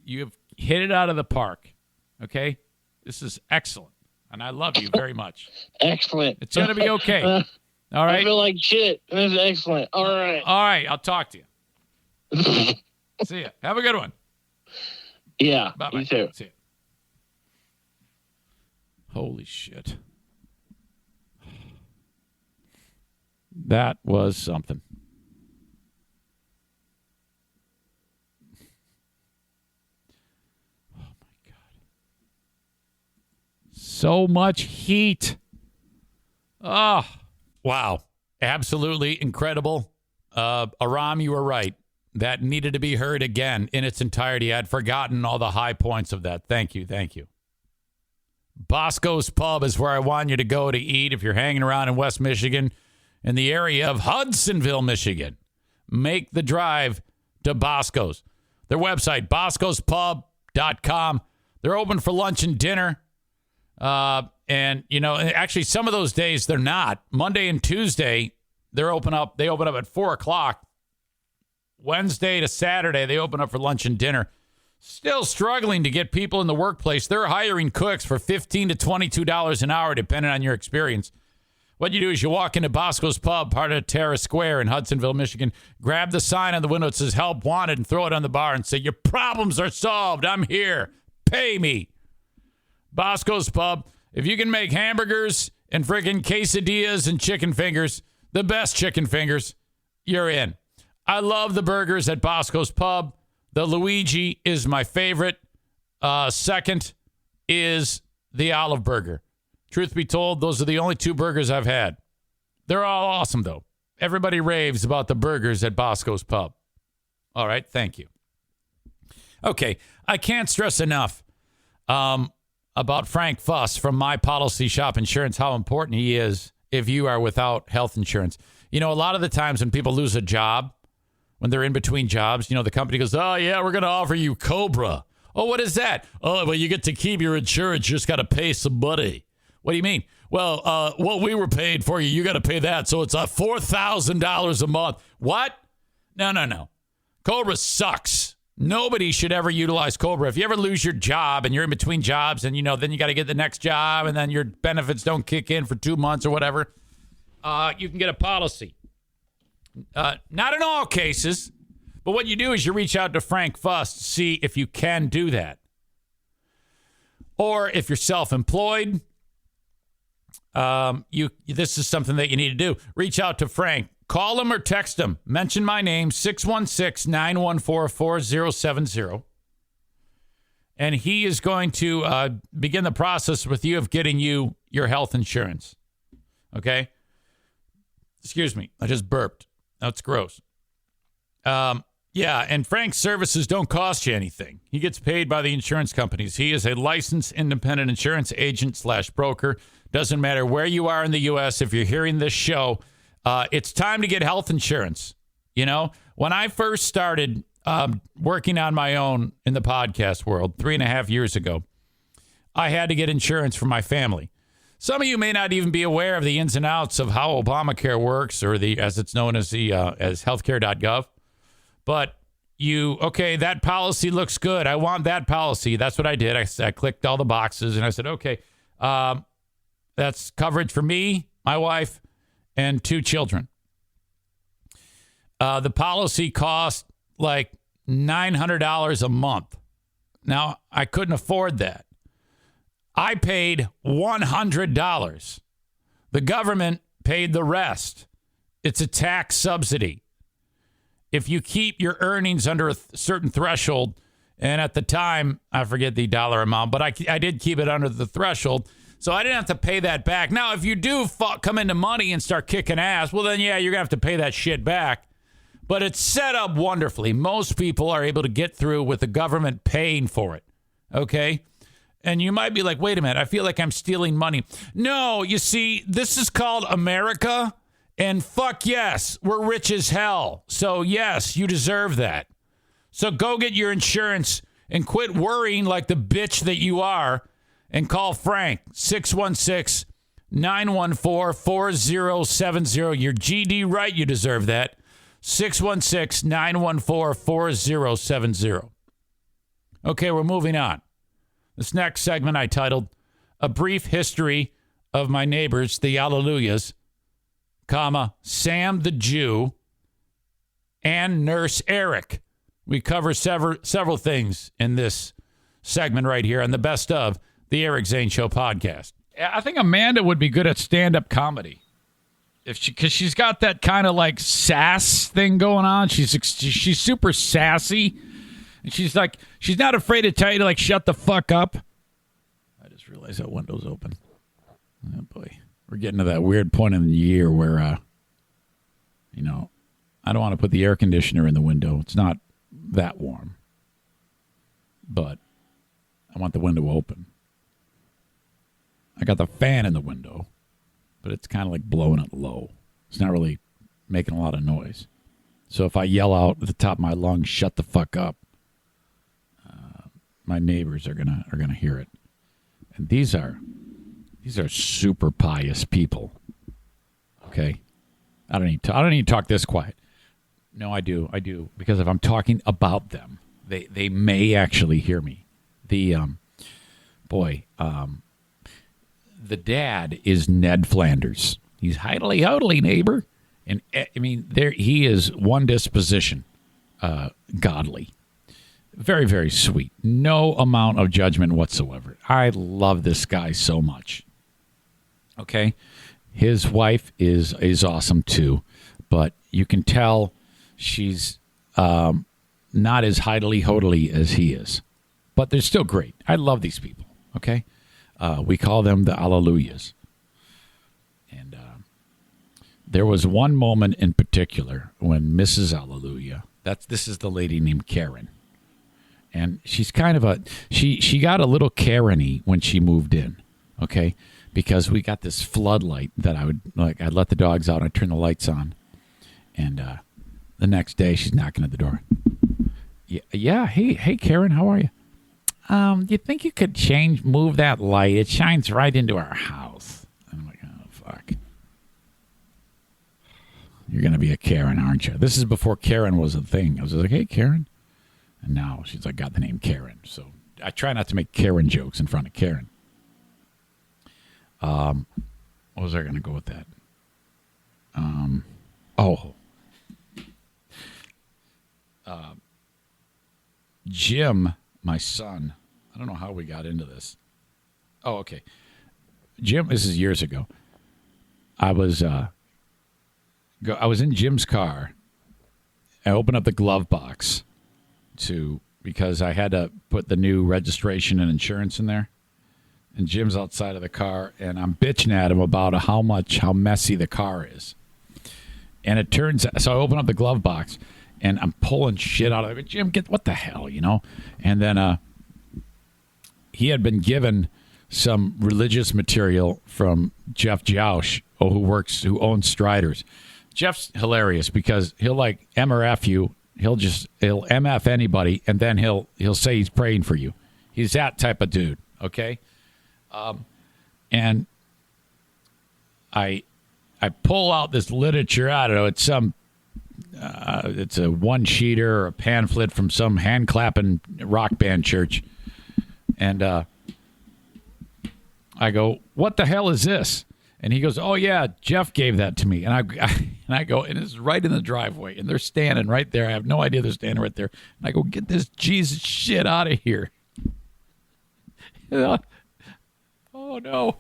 hit it out of the park. Okay? This is excellent. And I love you very much. Excellent. It's gonna be okay. All right. I feel like shit. This is excellent. All right. All right. I'll talk to you. See ya. Have a good one. Yeah. Bye-bye. You too. See ya. Holy shit. That was something. Oh, my God. So much heat. Oh, wow. Absolutely incredible. Aram, you were right. That needed to be heard again in its entirety. I'd forgotten all the high points of that. Thank you. Thank you. Bosco's Pub is where I want you to go to eat if you're hanging around in West Michigan, in the area of Hudsonville, Michigan. Make the drive to Bosco's. Their website, boscospub.com. They're open for lunch and dinner. And, you know, actually some of those days they're not. Monday and Tuesday, they open up at 4 o'clock. Wednesday to Saturday, they open up for lunch and dinner. Still struggling to get people in the workplace. They're hiring cooks for $15 to $22 an hour, depending on your experience. What you do is you walk into Bosco's Pub, part of Terrace Square in Hudsonville, Michigan, grab the sign on the window that says help wanted and throw it on the bar and say, your problems are solved. I'm here. Pay me. Bosco's Pub. If you can make hamburgers and friggin' quesadillas and chicken fingers, the best chicken fingers, you're in. I love the burgers at Bosco's Pub. The Luigi is my favorite. Second is the Olive Burger. Truth be told, those are the only two burgers I've had. They're all awesome, though. Everybody raves about the burgers at Bosco's Pub. All right, thank you. Okay, I can't stress enough about Frank Fuss from My Policy Shop Insurance, how important he is if you are without health insurance. You know, a lot of the times when people lose a job, when they're in between jobs, you know, the company goes, oh, yeah, we're going to offer you Cobra. Oh, what is that? Oh, well, you get to keep your insurance. You just got to pay some money. What do you mean? Well, what we were paid for you, you got to pay that. So it's $4,000 a month. What? No. Cobra sucks. Nobody should ever utilize Cobra. If you ever lose your job and you're in between jobs and, you know, then you got to get the next job and then your benefits don't kick in for 2 months or whatever, you can get a policy. Not in all cases, but what you do is you reach out to Frank Fuss to see if you can do that. Or if you're self-employed, this is something that you need to do. Reach out to Frank. Call him or text him. Mention my name, 616-914-4070. And he is going to begin the process with you of getting you your health insurance. Okay? Excuse me. I just burped. That's gross. Yeah, and Frank's services don't cost you anything. He gets paid by the insurance companies. He is a licensed independent insurance agent / broker. Doesn't matter where you are in the U.S. If you're hearing this show, it's time to get health insurance. You know, when I first started working on my own in the podcast world 3.5 years ago, I had to get insurance for my family. Some of you may not even be aware of the ins and outs of how Obamacare works, or as it's known as as healthcare.gov. But okay, that policy looks good. I want that policy. That's what I did. I clicked all the boxes and I said, okay, that's coverage for me, my wife, and 2 children. The policy cost like $900 a month. Now, I couldn't afford that. I paid $100. The government paid the rest. It's a tax subsidy. If you keep your earnings under a certain threshold, and at the time, I forget the dollar amount, but I did keep it under the threshold, so I didn't have to pay that back. Now, if you do come into money and start kicking ass, well, then, yeah, you're going to have to pay that shit back. But it's set up wonderfully. Most people are able to get through with the government paying for it, okay? And you might be like, wait a minute, I feel like I'm stealing money. No, you see, this is called America, and fuck yes, we're rich as hell. So, yes, you deserve that. So go get your insurance and quit worrying like the bitch that you are and call Frank, 616-914-4070. Your GD right, you deserve that. 616-914-4070. Okay, we're moving on. This next segment I titled, A Brief History of My Neighbors, the Halleluiahs, Sam the Jew, and Nurse Eric. We cover several things in this segment right here on the Best of the Eric Zane Show podcast. I think Amanda would be good at stand-up comedy. Because she's got that kind of like sass thing going on. She's super sassy. And she's not afraid to tell you to like shut the fuck up. I just realized that window's open. Oh boy. We're getting to that weird point in the year where, I don't want to put the air conditioner in the window. It's not that warm. But I want the window open. I got the fan in the window, but it's kind of like blowing it low. It's not really making a lot of noise. So if I yell out at the top of my lungs, shut the fuck up, my neighbors are gonna hear it. And these are super pious people. Okay? I don't need to talk this quiet. No, I do. Because if I'm talking about them, they may actually hear me. The dad is Ned Flanders. He's hodly neighbor. And I mean, he is one disposition, godly. Very, very sweet. No amount of judgment whatsoever. I love this guy so much. Okay? His wife is awesome too, but you can tell she's not as hodly as he is. But they're still great. I love these people. Okay? We call them the Halleluiahs. And there was one moment in particular when Mrs. Halleluiah, this is the lady named Karen. And she's kind of she got a little Karen-y when she moved in, okay? Because we got this floodlight that I'd let the dogs out, I'd turn the lights on. And the next day she's knocking at the door. Yeah, hey Karen, how are you? You think you could move that light? It shines right into our house. And I'm like, oh, fuck. You're going to be a Karen, aren't you? This is before Karen was a thing. I was like, hey, Karen. And now she's like, got the name Karen. So I try not to make Karen jokes in front of Karen. What was I going to go with that? Jim, my son, I don't know how we got into this. Oh, okay. Jim, this is years ago. I was in Jim's car. I opened up the glove box because I had to put the new registration and insurance in there. And Jim's outside of the car, and I'm bitching at him about how messy the car is. And it turns out, so I open up the glove box, and I'm pulling shit out of it. Jim, what the hell, And then he had been given some religious material from Jeff Joush, who owns Striders. Jeff's hilarious because he'll like MRF you. He'll MF anybody, and then he'll say he's praying for you. He's that type of dude, okay? And I pull out this literature. I don't know. It's some it's a one-sheeter or a pamphlet from some hand-clapping rock band church. And I go, what the hell is this? And he goes, oh, yeah, Jeff gave that to me. And I go, and it's right in the driveway. And they're standing right there. I have no idea they're standing right there. And I go, get this Jesus shit out of here. Oh, no.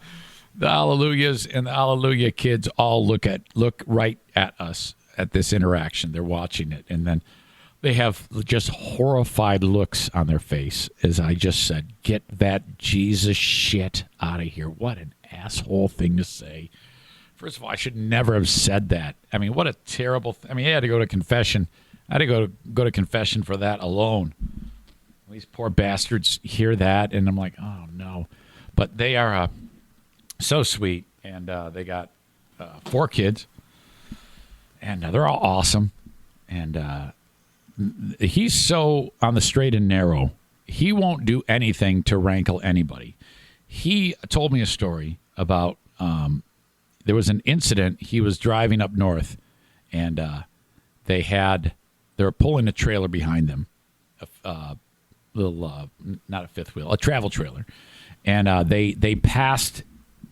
The Hallelujahs and the Hallelujah kids all look right at us at this interaction. They're watching it. And then they have just horrified looks on their face as I just said, get that Jesus shit out of here. What an asshole thing to say. First of all, I should never have said that. I mean, what a terrible I mean, I had to go to confession. I had to go to confession for that alone. These poor bastards hear that, and I'm like, oh, no. But they are so sweet, and they got 4 kids, and they're all awesome. And he's so on the straight and narrow. He won't do anything to rankle anybody. He told me a story about there was an incident. He was driving up north, and they were pulling a trailer behind them, not a fifth wheel, a travel trailer, and they passed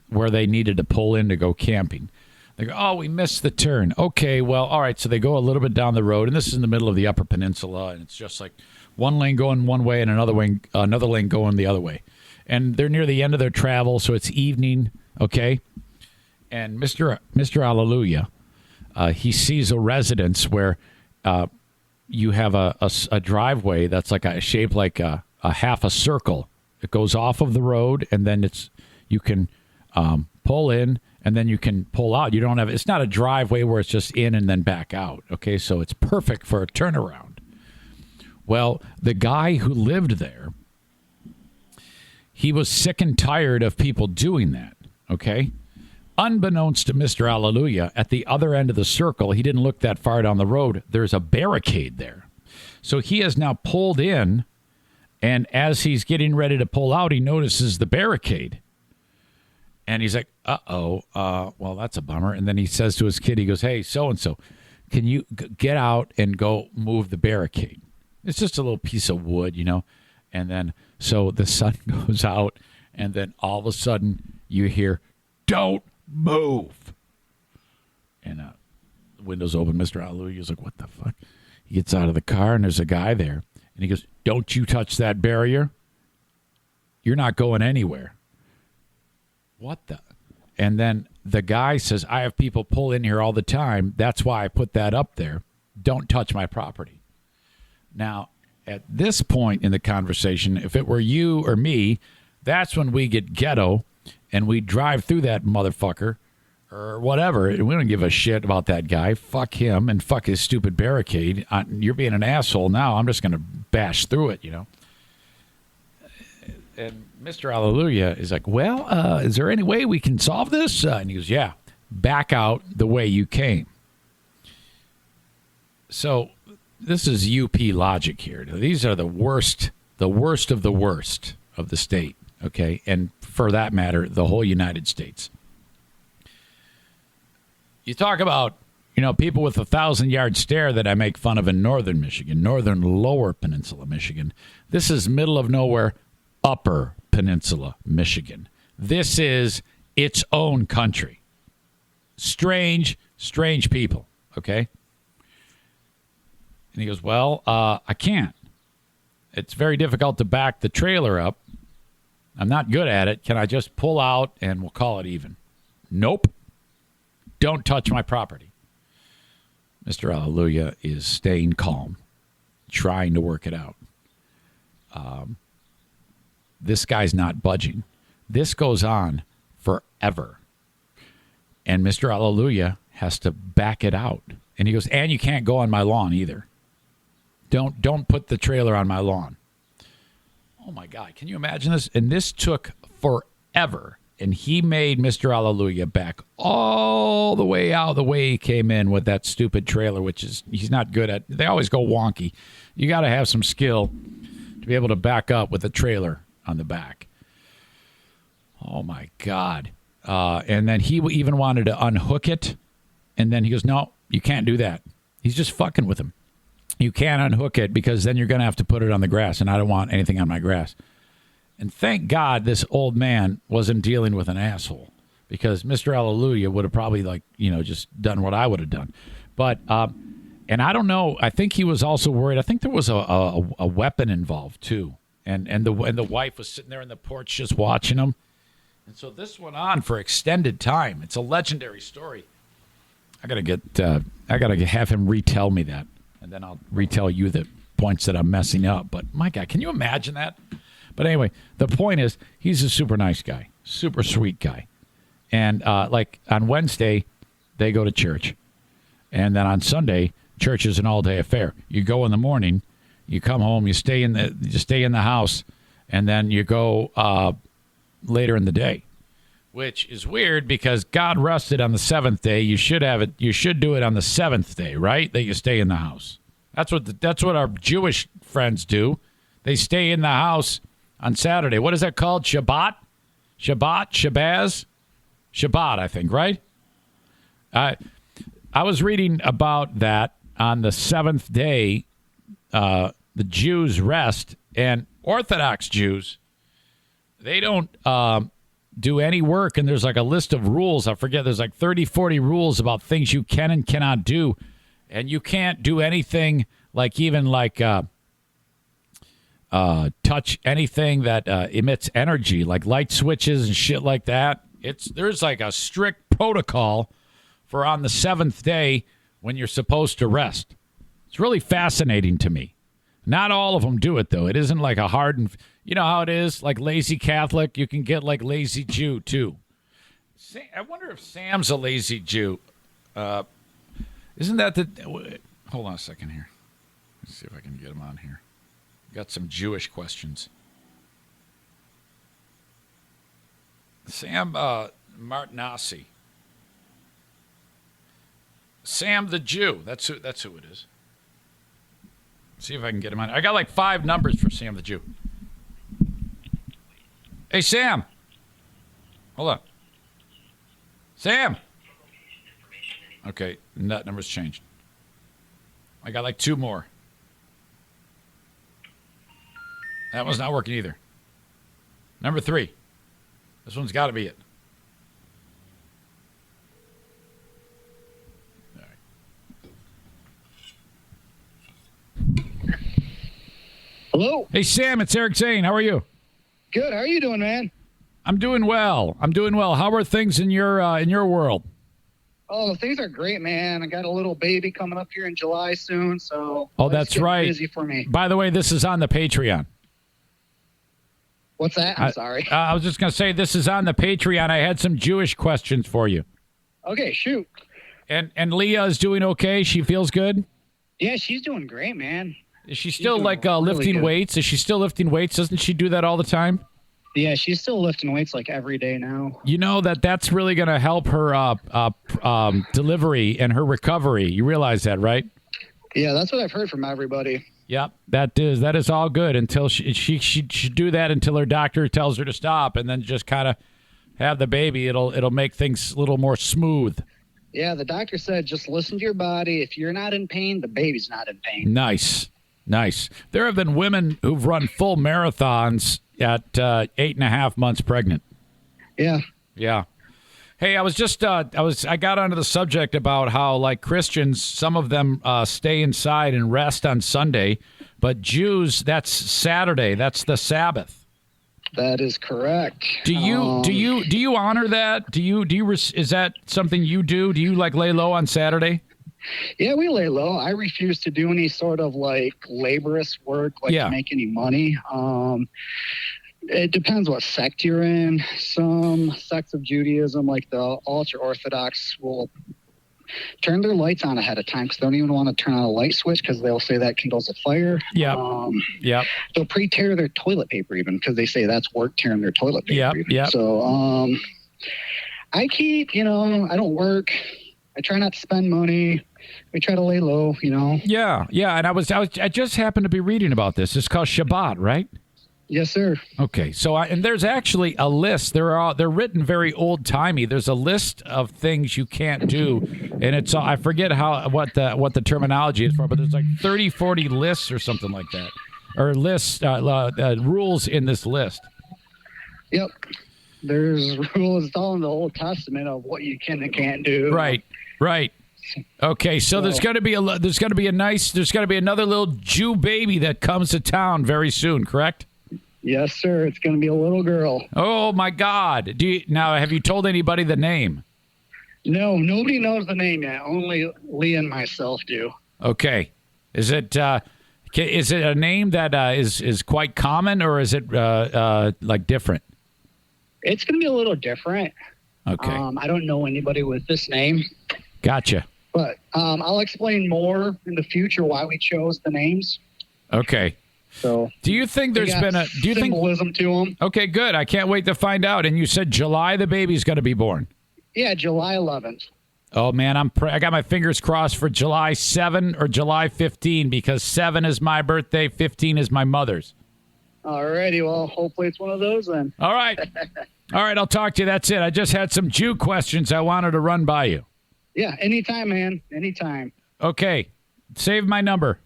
where they needed to pull in to go camping. They go, oh, we missed the turn. Okay, well, all right. So they go a little bit down the road, and this is in the middle of the Upper Peninsula, and it's just like one lane going one way and another lane going the other way. And they're near the end of their travel, so it's evening, okay? And Mr. Hallelujah, he sees a residence where you have a driveway that's like shaped like a half a circle. It goes off of the road, and then you can pull in, and then you can pull out. It's not a driveway where it's just in and then back out. Okay, so it's perfect for a turnaround. Well, the guy who lived there, he was sick and tired of people doing that. Okay, unbeknownst to Mr. Hallelujah, at the other end of the circle, he didn't look that far down the road. There's a barricade there, so he has now pulled in, and as he's getting ready to pull out, he notices the barricade. And he's like, well, that's a bummer. And then he says to his kid, he goes, hey, so-and-so, can you get out and go move the barricade? It's just a little piece of wood, And then, so the son goes out, and then all of a sudden you hear, don't move. And the window's open. Mr. Hallelujah's like, what the fuck? He gets out of the car, and there's a guy there. And he goes, don't you touch that barrier. You're not going anywhere. What the? And then the guy says, I have people pull in here all the time. That's why I put that up there. Don't touch my property. Now, at this point in the conversation, if it were you or me, that's when we get ghetto and we drive through that motherfucker or whatever. We don't give a shit about that guy. Fuck him and fuck his stupid barricade. You're being an asshole now. I'm just going to bash through it, And Mr. Hallelujah is like, well, is there any way we can solve this? And he goes, yeah, back out the way you came. So this is UP logic here. These are the worst of the worst of the state, okay? And for that matter, the whole United States. You talk about, people with 1,000-yard stare that I make fun of in northern Michigan, northern lower peninsula Michigan. This is middle of nowhere, Upper Peninsula, Michigan. This is its own country. Strange people, okay? And he goes, well, I can't. It's very difficult to back the trailer up. I'm not good at it. Can I just pull out and we'll call it even? Nope. Don't touch my property. Mr. Hallelujah is staying calm, trying to work it out. This guy's not budging. This goes on forever. And Mr. Hallelujah has to back it out. And he goes, and you can't go on my lawn either. Don't put the trailer on my lawn. Oh, my God. Can you imagine this? And this took forever. And he made Mr. Hallelujah back all the way out the way he came in with that stupid trailer, which is he's not good at. They always go wonky. You got to have some skill to be able to back up with a trailer on the back. Oh, my God. And then he even wanted to unhook it. And then he goes, no, you can't do that. He's just fucking with him. You can't unhook it because then you're going to have to put it on the grass, and I don't want anything on my grass. And thank God this old man wasn't dealing with an asshole, because Mr. Hallelujah would have probably just done what I would have done. But and I don't know. I think he was also worried. I think there was a weapon involved too, and the wife was sitting there in the porch just watching him. And so this went on for extended time. It's a legendary story. I gotta have him retell me that, and then I'll retell you the points that I'm messing up. But my God, can you imagine that? But anyway, the point is, he's a super nice guy, super sweet guy. And like on Wednesday, they go to church, and then on Sunday, church is an all-day affair. You go in the morning, you come home, you stay in the house, and then you go later in the day, which is weird because God rested on the seventh day. You should do it on the seventh day, right? That you stay in the house. That's what our Jewish friends do. They stay in the house on Saturday. What is that called? Shabbat? Shabbat, I think, right? I was reading about that on the seventh day. The Jews rest, and Orthodox Jews, they don't do any work, and there's like a list of rules. I forget, there's like 30, 40 rules about things you can and cannot do. And you can't do anything like touch anything that emits energy, like light switches and shit like that. There's like a strict protocol for on the seventh day when you're supposed to rest. It's really fascinating to me. Not all of them do it, though. It isn't like a hardened... You know how it is? Like lazy Catholic, you can get like lazy Jew, too. I wonder if Sam's a lazy Jew. Isn't that the... Hold on a second here. Let's see if I can get him on here. Got some Jewish questions. Sam Martinassi. Sam the Jew. That's who it is. See if I can get him on. I got like 5 numbers for Sam the Jew. Hey, Sam. Hold on. Sam. Okay, that number's changed. I got like 2 more. That one's not working either. Number 3. This one's got to be it. Hello. Hey, Sam, it's Eric Zane. How are you? Good. How are you doing, man? I'm doing well. How are things in your world? Oh, things are great, man. I got a little baby coming up here in July soon, so that's right. Busy for me. By the way, this is on the Patreon. What's that? I'm sorry. I was just going to say this is on the Patreon. I had some Jewish questions for you. Okay, shoot. And Leah is doing okay? She feels good? Yeah, she's doing great, man. Is she still like really lifting good. weights? Is she still lifting weights? Doesn't she do that all the time? Yeah, she's still lifting weights like every day now. You know that's really going to help her delivery and her recovery. You realize that, right? Yeah, that's what I've heard from everybody. Yep, that is all good until she should do that until her doctor tells her to stop, and then just kind of have the baby. It'll make things a little more smooth. Yeah, the doctor said just listen to your body. If you're not in pain, the baby's not in pain. Nice. There have been women who've run full marathons at 8.5 months pregnant. Yeah. Hey, I got onto the subject about how like Christians, some of them stay inside and rest on Sunday, but Jews, that's Saturday. That's the Sabbath. That is correct. Do you honor that? Is that something you do? Do you like lay low on Saturday? Yeah, we lay low. I refuse to do any sort of like laborious work, to make any money. It depends what sect you're in. Some sects of Judaism, like the ultra-Orthodox, will turn their lights on ahead of time because they don't even want to turn on a light switch because they'll say that kindles a fire. Yep. They'll pre-tear their toilet paper even because they say that's work tearing their toilet paper. Yep. So I keep, I don't work. I try not to spend money. We try to lay low, Yeah. And I just happened to be reading about this. It's called Shabbat, right? Yes, sir. Okay. So and there's actually a list. They're written very old timey. There's a list of things you can't do and it's I forget what the terminology is for, but there's like 30, 40 lists or something like that, or lists rules in this list. Yep. There's rules all in the Old Testament of what you can and can't do. Right. Okay, so there's going to be another little Jew baby that comes to town very soon, correct? Yes, sir. It's going to be a little girl. Oh my God! Have you told anybody the name? No, nobody knows the name yet. Only Lee and myself do. Okay, is it a name that is quite common, or is it like different? It's going to be a little different. Okay. I don't know anybody with this name. Gotcha. But I'll explain more in the future why we chose the names. Okay. So, do you think there's been symbolism to them? Okay, good. I can't wait to find out. And you said July the baby's going to be born. Yeah, July 11th. Oh man, I got my fingers crossed for July 7 or July 15 because 7 is my birthday, 15 is my mother's. Alrighty, well, hopefully it's one of those then. All right. I'll talk to you. That's it. I just had some Jew questions I wanted to run by you. Yeah, anytime, man. Anytime. Okay. Save my number.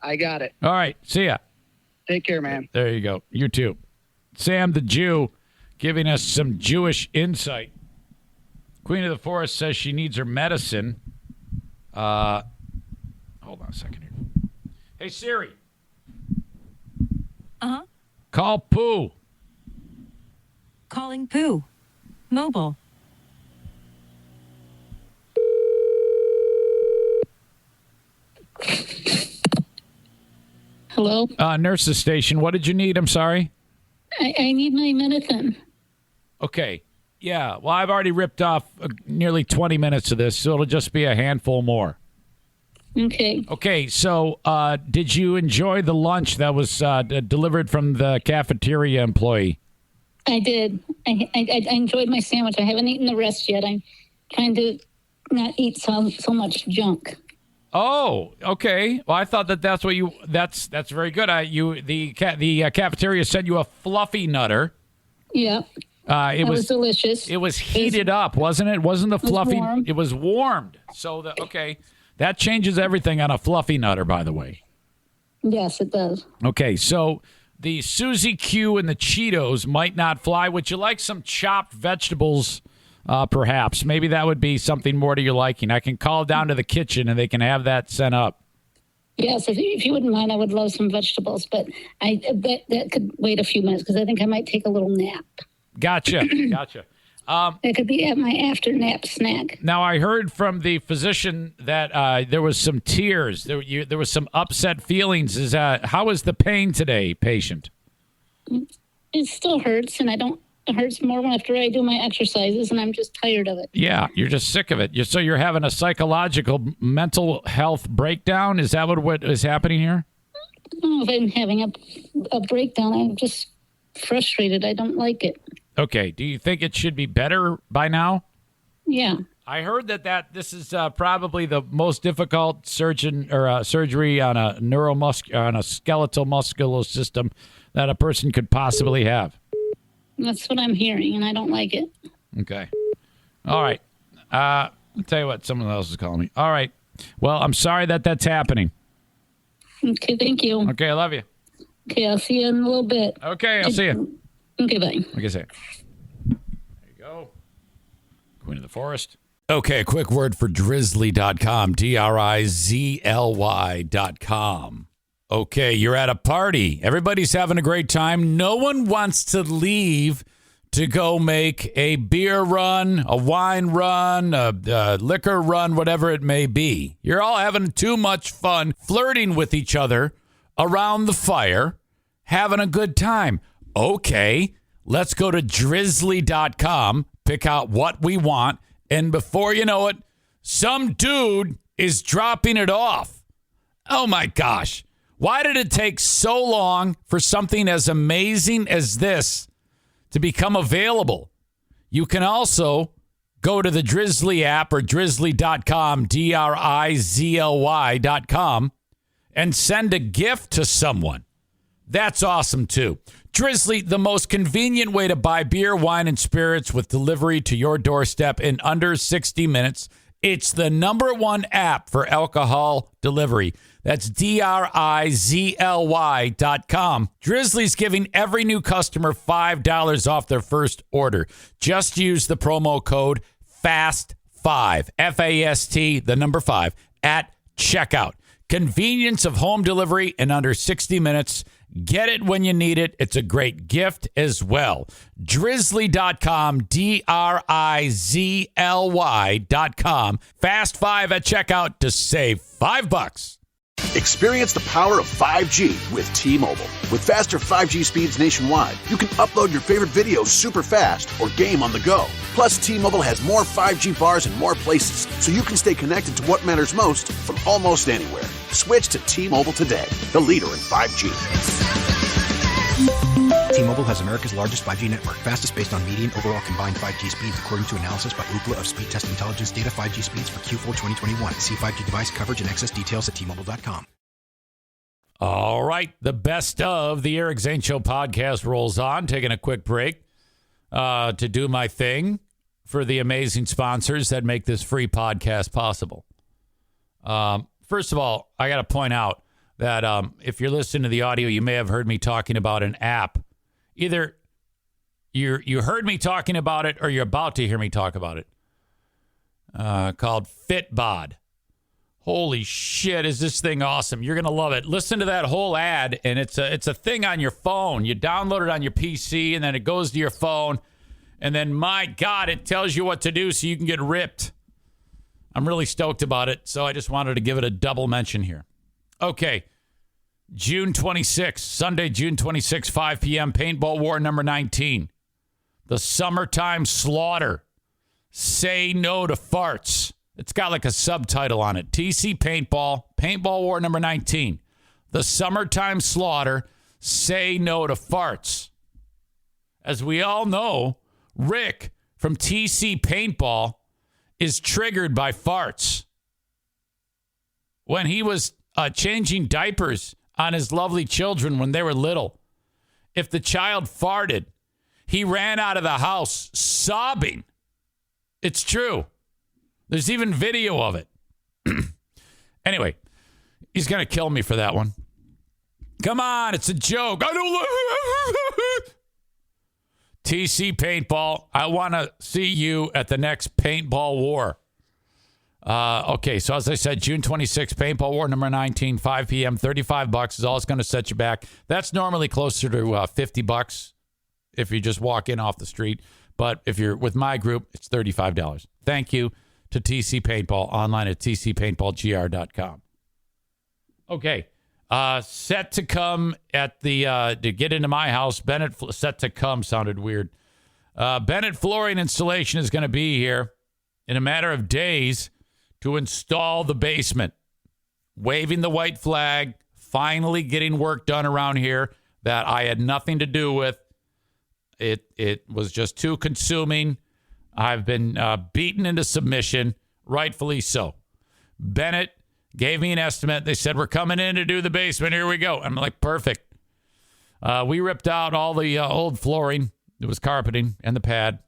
I got it. All right. See ya. Take care, man. There you go. You too. Sam the Jew giving us some Jewish insight. Queen of the Forest says she needs her medicine. Hold on a second here. Hey, Siri. Uh-huh. Call Pooh. Calling Pooh. Mobile. Hello? Nurse's station. What did you need? I'm sorry. I need my medicine. Okay. Yeah. Well, I've already ripped off nearly 20 minutes of this, so it'll just be a handful more. Okay. Okay. So did you enjoy the lunch that was delivered from the cafeteria employee? I did. I enjoyed my sandwich. I haven't eaten the rest yet. I'm trying to not eat so much junk. Oh, okay. Well, I thought that's what you. That's very good. The cafeteria sent you a fluffy nutter. Yeah. It was delicious. It was heated up, wasn't it? Wasn't the fluffy? Warm. It was warmed. So that changes everything on a fluffy nutter, by the way. Yes, it does. Okay, so the Suzy Q and the Cheetos might not fly. Would you like some chopped vegetables? Perhaps. Maybe that would be something more to your liking. I can call down to the kitchen and they can have that sent up. Yes, if you wouldn't mind, I would love some vegetables, but that could wait a few minutes because I think I might take a little nap. Gotcha. It could be at my after nap snack. Now, I heard from the physician that there was some tears. There was some upset feelings. How is the pain today, patient? It still hurts, and it hurts more after I do my exercises, and I'm just tired of it. Yeah, you're just sick of it. So you're having a psychological, mental health breakdown? Is that what is happening here? I don't know if I'm having a breakdown. I'm just frustrated. I don't like it. Okay. Do you think it should be better by now? Yeah. I heard that this is probably the most difficult surgery on a skeletal muscular system that a person could possibly have. That's what I'm hearing, and I don't like it. Okay. All right. I'll tell you what, someone else is calling me. All right. Well, I'm sorry that's happening. Okay, thank you. Okay, I love you. Okay, I'll see you in a little bit. Okay, I'll see you. Okay, bye. Like I say. There you go. Queen of the Forest. Okay, a quick word for drizzly.com. DRIZLY.com. Okay, you're at a party. Everybody's having a great time. No one wants to leave to go make a beer run, a wine run, a liquor run, whatever it may be. You're all having too much fun, flirting with each other around the fire, having a good time. Okay, let's go to drizzly.com, pick out what we want, and before you know it, some dude is dropping it off. Oh my gosh. Why did it take so long for something as amazing as this to become available? You can also go to the Drizzly app or drizzly.com, DRIZLY.com, and send a gift to someone. That's awesome, too. Drizzly, the most convenient way to buy beer, wine, and spirits with delivery to your doorstep in under 60 minutes. It's the #1 app for alcohol delivery. That's DRIZLY.com. Drizzly's giving every new customer $5 off their first order. Just use the promo code FAST5, F-A-S-T, the number 5, at checkout. Convenience of home delivery in under 60 minutes. Get it when you need it. It's a great gift as well. Drizzly.com, DRIZLY.com. Fast 5 at checkout to save $5. Experience the power of 5G with T-Mobile. With faster 5G speeds nationwide, you can upload your favorite videos super fast or game on the go. Plus, T-Mobile has more 5G bars in more places, so you can stay connected to what matters most from almost anywhere. Switch to T-Mobile today, the leader in 5G. T-Mobile has America's largest 5G network, fastest based on median overall combined 5G speeds, according to analysis by Ookla of Speed Test Intelligence data. 5G speeds for Q4 2021. See 5G device coverage and access details at T-Mobile.com. All right, the best of the Eric Zane Show podcast rolls on. Taking a quick break to do my thing for the amazing sponsors that make this free podcast possible. First of all, I got to point out that if you're listening to the audio, you may have heard me talking about an app. Either you heard me talking about it or you're about to hear me talk about it, called Fitbod. Holy shit, is this thing awesome. You're going to love it. Listen to that whole ad, and it's a thing on your phone. You download it on your PC, and then it goes to your phone, and then, my God, it tells you what to do so you can get ripped. I'm really stoked about it, so I just wanted to give it a double mention here. Okay, June 26th, Sunday, June 26th, 5 p.m., Paintball War number 19. The Summertime Slaughter. Say no to farts. It's got like a subtitle on it. TC Paintball, Paintball War number 19. The Summertime Slaughter. Say no to farts. As we all know, Rick from TC Paintball is triggered by farts. When he was changing diapers on his lovely children when they were little, if the child farted, he ran out of the house sobbing. It's true. There's even video of it. Anyway, he's going to kill me for that one. Come on, it's a joke. I don't love it. TC Paintball, I want to see you at the next Paintball War. Okay, so as I said, June 26th, Paintball War number 19, 5 p.m., $35 is all it's going to set you back. That's normally closer to $50 if you just walk in off the street. But if you're with my group, it's $35. Thank you to TC Paintball, online at tcpaintballgr.com. Okay, set to come at the, to get into my house, Bennett, set to come sounded weird. Bennett Flooring Installation is going to be here in a matter of days to install the basement. Waving the white flag, finally getting work done around here that I had nothing to do with. It was just too consuming. I've been beaten into submission, rightfully so. Bennett gave me an estimate. They said, we're coming in to do the basement. Here we go. I'm like, perfect. We ripped out all the old flooring. It was carpeting and the pad.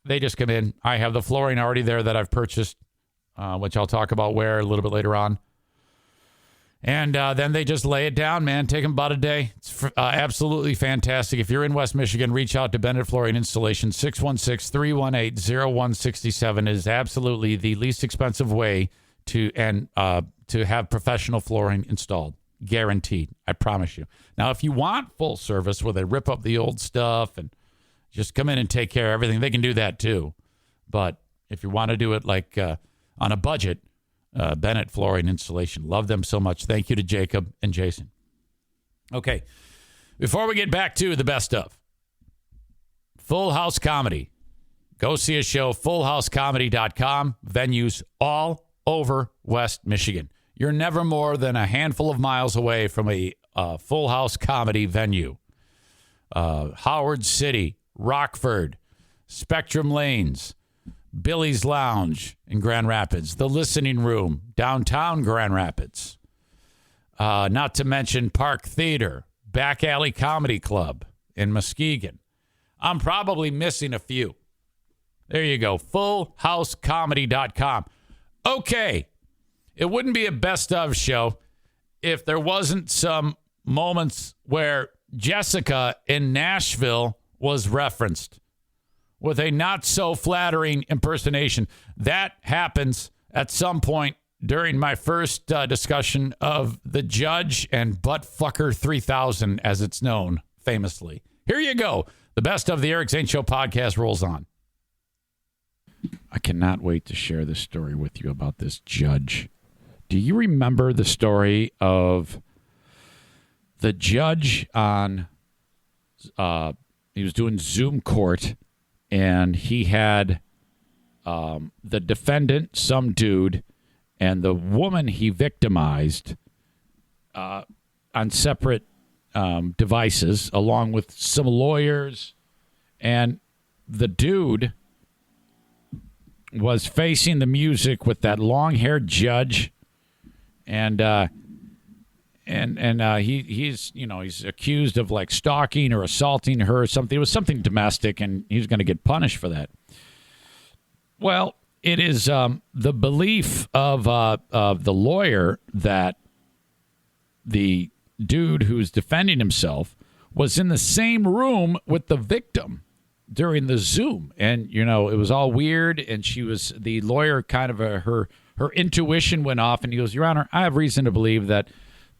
They just come in. I have the flooring already there that I've purchased, which I'll talk about where a little bit later on. And then they just lay it down, man. Take them about a day. It's absolutely fantastic. If you're in West Michigan, reach out to Bennett Flooring Installation. 616-318-0167 is absolutely the least expensive way to have professional flooring installed. Guaranteed. I promise you. Now, if you want full service where they rip up the old stuff and just come in and take care of everything, they can do that too. But if you want to do it like on a budget, Bennett Flooring Installation. Love them so much. Thank you to Jacob and Jason. Okay. Before we get back to the best of, Full House Comedy. Go see a show, fullhousecomedy.com. Venues all over West Michigan. You're never more than a handful of miles away from a Full House Comedy venue. Howard City, Rockford, Spectrum Lanes, Billy's Lounge in Grand Rapids, The Listening Room, downtown Grand Rapids. Not to mention Park Theater, Back Alley Comedy Club in Muskegon. I'm probably missing a few. There you go, fullhousecomedy.com. Okay. It wouldn't be a best of show if there wasn't some moments where Jessica in Nashville was referenced with a not so flattering impersonation. That happens at some point during my first discussion of the Judge and Buttfucker 3000, as it's known famously. Here you go. The best of the Eric Zane Show podcast rolls on. I cannot wait to share this story with you about this judge. Do you remember the story of the judge on, he was doing Zoom court, and he had the defendant, some dude, and the woman he victimized on separate devices, along with some lawyers, and the dude was facing the music with that long-haired judge, and he's accused of like stalking or assaulting her or something. It was something domestic, and he's going to get punished for that. Well, it is the belief of the lawyer that the dude who's defending himself was in the same room with the victim during the Zoom. And, you know, it was all weird. And the lawyer kind of, her intuition went off. And he goes, Your Honor, I have reason to believe that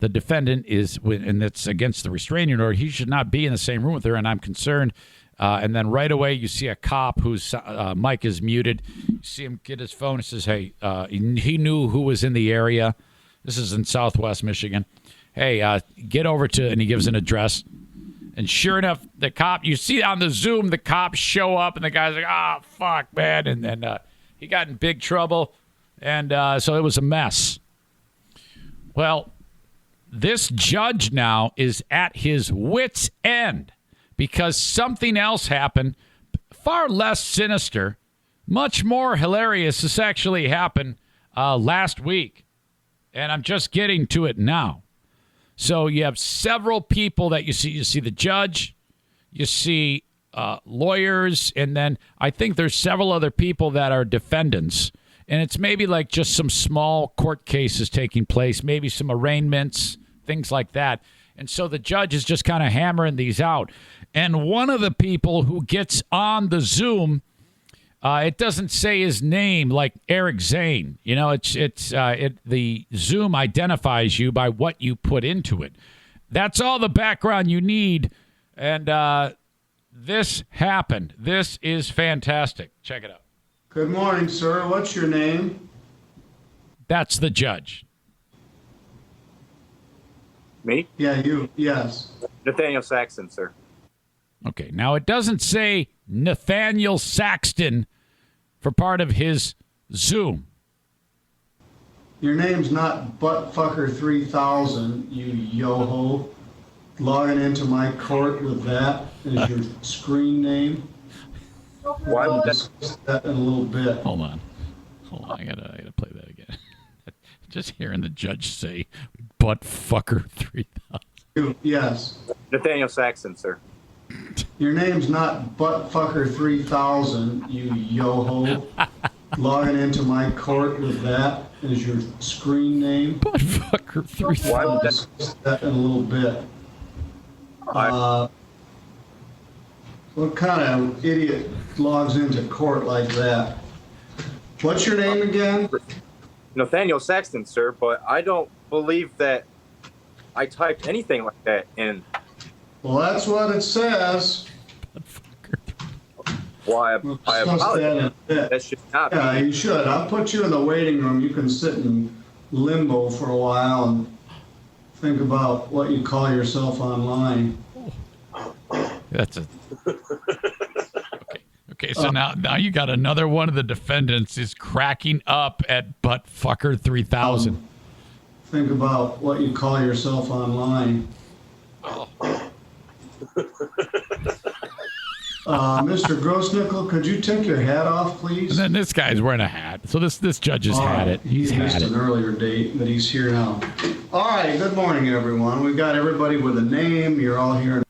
the defendant is, and it's against the restraining order, he should not be in the same room with her. And I'm concerned. And then right away, you see a cop whose mic is muted. You see him get his phone and says, hey, he knew who was in the area. This is in Southwest Michigan. Hey, get over to, and he gives an address. And sure enough, the cop, you see on the Zoom, the cops show up, and the guy's like, fuck, man. And then he got in big trouble. And so it was a mess. Well, this judge now is at his wit's end because something else happened, far less sinister, much more hilarious. This actually happened last week, and I'm just getting to it now. So you have several people that you see. You see the judge, you see lawyers, and then I think there's several other people that are defendants. And it's maybe like just some small court cases taking place, maybe some arraignments, things like that. And so the judge is just kind of hammering these out. And one of the people who gets on the Zoom, it doesn't say his name like Eric Zane. You know, the Zoom identifies you by what you put into it. That's all the background you need. And this happened. This is fantastic. Check it out. Good morning, sir. What's your name? That's the judge. Me? Yeah, you. Yes. Nathaniel Saxon, sir. Okay. Now, it doesn't say Nathaniel Saxton for part of his Zoom. Your name's not Buttfucker 3000, you yo-ho. Logging into my court with that as your screen name. Why would We'll discuss that in a little bit. Hold on. I gotta play that again. Just hearing the judge say Buttfucker 3000. Yes. Nathaniel Saxon, sir. Your name's not Buttfucker 3000, you yo-ho. Logging into my court with that as your screen name. Buttfucker 3000. Why We'll would that? discuss that in a little bit. What kind of idiot logs into court like that? What's your name again? Nathaniel Saxton, sir, but I don't believe that I typed anything like that in. Well, that's what it says. Why, We'll I discuss that in a apologize. bit. That should not be. Yeah, you should. I'll put you in the waiting room. You can sit in limbo for a while and think about what you call yourself online. That's a okay. So now you got another one of the defendants is cracking up at Buttfucker 3000. Think about what you call yourself online. Mr. Grossnickel, could you take your hat off, please? And then this guy's wearing a hat. So this judge has had it. He's He missed had it. an earlier date, but he's here now. All right. Good morning, everyone. We've got everybody with a name. You're all here.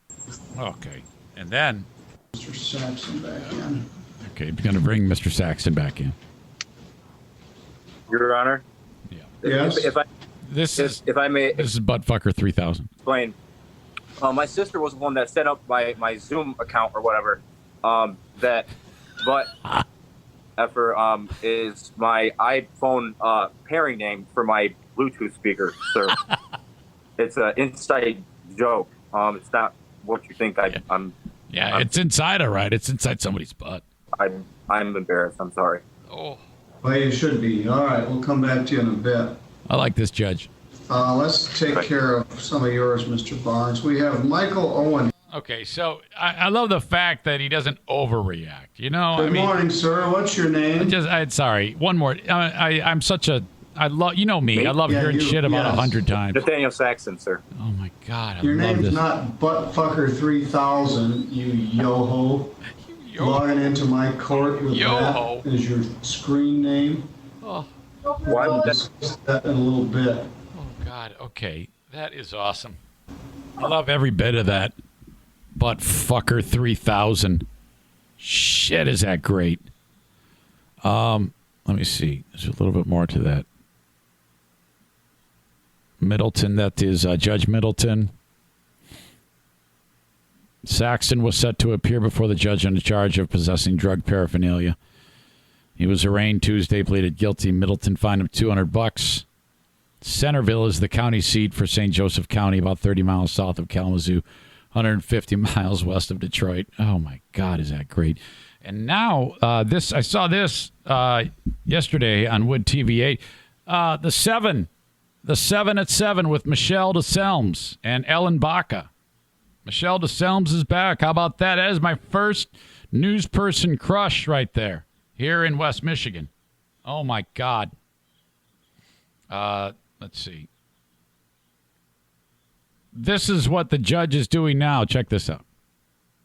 Okay. And then Mr. Saxon back in. okay, we're gonna bring Mr. Saxon back in. Your Honor. Yeah. Yes. If I may This is Buttfucker 3000. explain. My sister was the one that set up my Zoom account or whatever. Effer is my iPhone pairing name for my Bluetooth speaker, sir. It's an inside joke. It's not what you think. It's inside, all right. It's inside somebody's butt. I'm embarrassed. I'm sorry. Oh. Well, you should be. All right, we'll come back to you in a bit. I like this judge. Let's take care of some of yours, Mr. Barnes. We have Michael Owen. Okay, so I love the fact that he doesn't overreact. You know, Good morning, sir. What's your name? Sorry, one more. I'm such a. I love. You know me. I love hearing shit about 100 times. Nathaniel Saxon, sir. Oh my God, Your love name's this. not Buttfucker 3000, you yo-ho. Logging into my court with Yo-ho. that as your screen name. Oh. Why would We'll discuss that in a little bit. Oh God. Okay, that is awesome. I love every bit of that. Buttfucker 3000. Shit, is that great? Let me see. There's a little bit more to that. Middleton, that is Judge Middleton. Saxton was set to appear before the judge on a charge of possessing drug paraphernalia. He was arraigned Tuesday, pleaded guilty. Middleton fined him $200. Centerville is the county seat for St. Joseph County, about 30 miles south of Kalamazoo, 150 miles west of Detroit. Oh, my God, is that great. And now, I saw this yesterday on Wood TV 8. The 7 at 7 with Michelle DeSelms and Ellen Baca. Michelle DeSelms is back. How about that? That is my first news person crush right there here in West Michigan. Oh, my God. Let's see. This is what the judge is doing now. Check this out.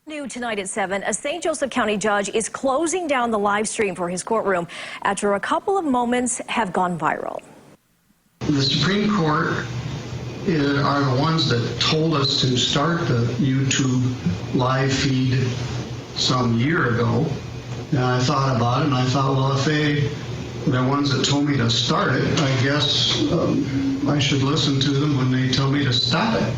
New tonight at 7, a St. Joseph County judge is closing down the live stream for his courtroom after a couple of moments have gone viral. The Supreme Court are the ones that told us to start the YouTube live feed some year ago. And I thought about it, and I thought, well, if they're the ones that told me to start it, I guess I should listen to them when they tell me to stop it.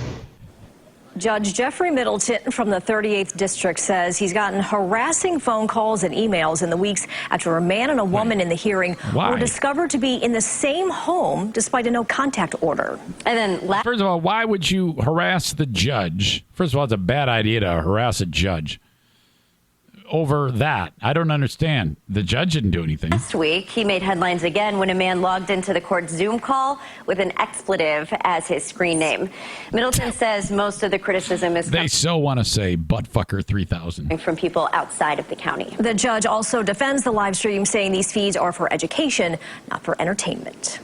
Judge Jeffrey Middleton from the 38th District says he's gotten harassing phone calls and emails in the weeks after a man and a woman in the hearing were discovered to be in the same home despite a no-contact order. And then first of all, why would you harass the judge? First of all, it's a bad idea to harass a judge over that. I don't understand. The judge didn't do anything. Last week, he made headlines again when a man logged into the court's Zoom call with an expletive as his screen name. Middleton says most of the criticism is They so want to say Buttfucker 3000 from people outside of the county. The judge also defends the live stream, saying these feeds are for education, not for entertainment.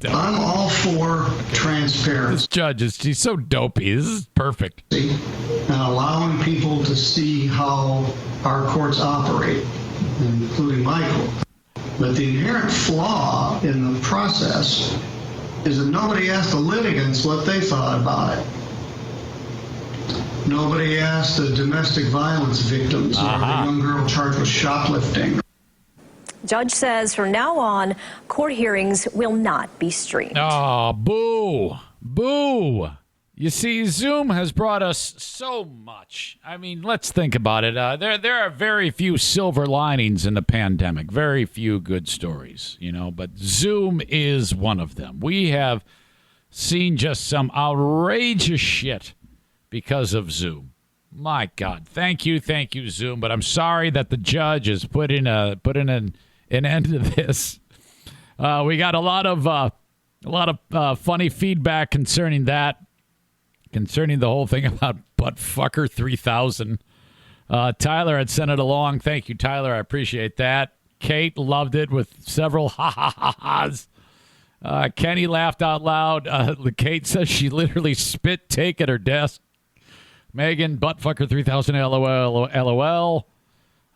I'm all for transparency. This judge he's so dopey. This is perfect. And allowing people to see how our courts operate, including Michael. But the inherent flaw in the process is that nobody asked the litigants what they thought about it. Nobody asked the domestic violence victims or the young girl charged with shoplifting. Judge says from now on, court hearings will not be streamed. Oh, boo. Boo. You see, Zoom has brought us so much. I mean, let's think about it. There are very few silver linings in the pandemic, very few good stories, but Zoom is one of them. We have seen just some outrageous shit because of Zoom. My God. Thank you, Zoom. But I'm sorry that the judge has put in an end to this. We got a lot of funny feedback concerning that. Concerning the whole thing about Buttfucker 3000. Tyler had sent it along. Thank you, Tyler. I appreciate that. Kate loved it with several ha-ha-ha-has. Kenny laughed out loud. Kate says she literally spit take at her desk. Megan, Buttfucker 3000, LOL.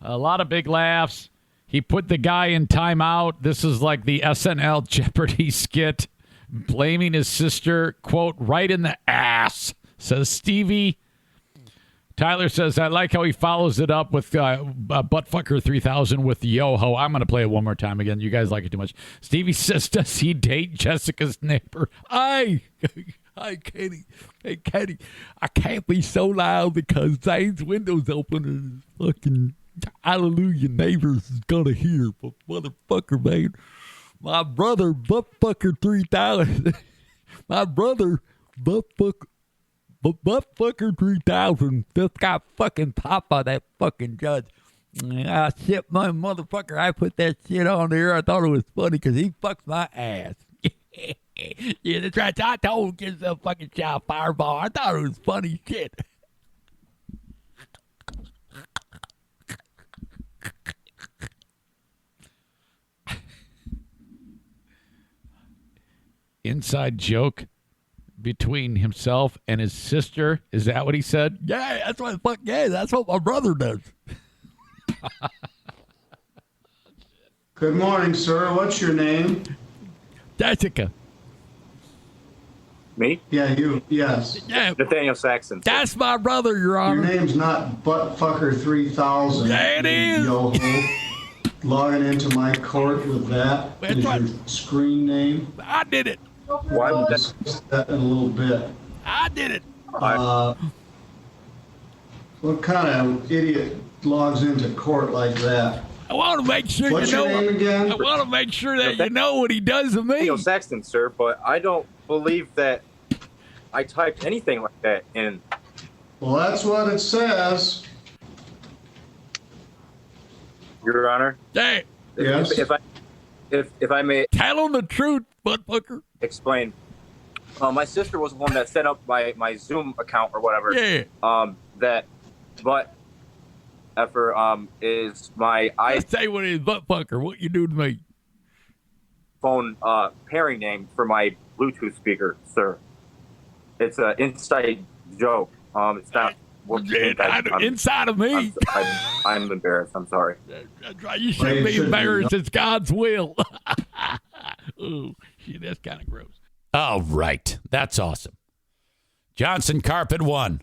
A lot of big laughs. He put the guy in timeout. This is like the SNL Jeopardy skit. Blaming his sister, quote, right in the ass, says Stevie. Tyler says, I like how he follows it up with Buttfucker 3000 with Yo-Ho. I'm going to play it one more time again. You guys like it too much. Stevie says, does he date Jessica's neighbor? Hi, Katie. Hey, Katie, I can't be so loud because Zane's window's open and fucking Hallelujah neighbors is going to hear. But motherfucker, man, my brother, Buttfucker 3000, my brother, Buttfucker 3000 just got fucking popped by that fucking judge. Shit, my motherfucker, I put that shit on there. I thought it was funny because he fucks my ass. Yeah, that's right. I told him get a fucking shot fireball. I thought it was funny shit. Inside joke between himself and his sister. Is that what he said? Yeah, that's what that's what my brother does. Good morning, sir. What's your name? Jessica. Me? Yeah, you. Yes. Yeah. Nathaniel Saxon. That's my brother, Your Honor. Your name's not Buttfucker 3000. Yeah, it is. Yo-ho. Logging into my court with that That's is right. your screen name. I did it. Why would We'll discuss that in a little bit. I did it. What kind of idiot logs into court like that? I want to make sure What's you know. your name again? I want to make sure that you know what he does to me. Nathaniel Saxon, sir, but I don't believe that I typed anything like that in. Well, that's what it says. Your Honor. Hey. Yes. If I may tell him the truth, Buttfucker. Explain. My sister was the one that set up my Zoom account or whatever. Yeah. That but effer is my Let's say what it is, Buttfucker. What you do to me? Phone pairing name for my Bluetooth speaker, sir. It's an inside joke. It's not what you think. Inside of me. I'm embarrassed. I'm sorry. That's right. You shouldn't be embarrassed. It's God's will. Ooh, shit, that's kind of gross. All right. That's awesome. Johnson Carpet 1.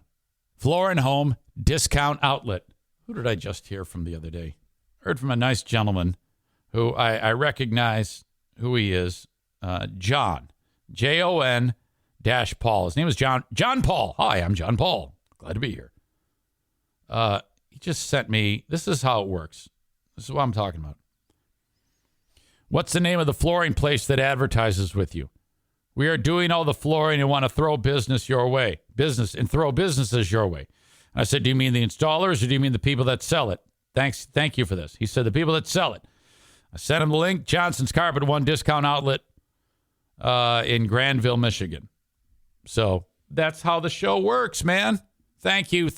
Floor and Home Discount Outlet. Who did I just hear from the other day? Heard from a nice gentleman who I recognize who he is. John. Jon Paul. His name is John Paul. Hi, I'm John Paul. Glad to be here. He just sent me. This is how it works. This is what I'm talking about. What's the name of the flooring place that advertises with you? We are doing all the flooring and want to throw business your way. Throw businesses your way. I said, do you mean the installers or do you mean the people that sell it? Thank you for this. He said, the people that sell it. I sent him the link. Johnson's Carpet 1 Discount Outlet in Granville, Michigan. So that's how the show works, man. Thank you.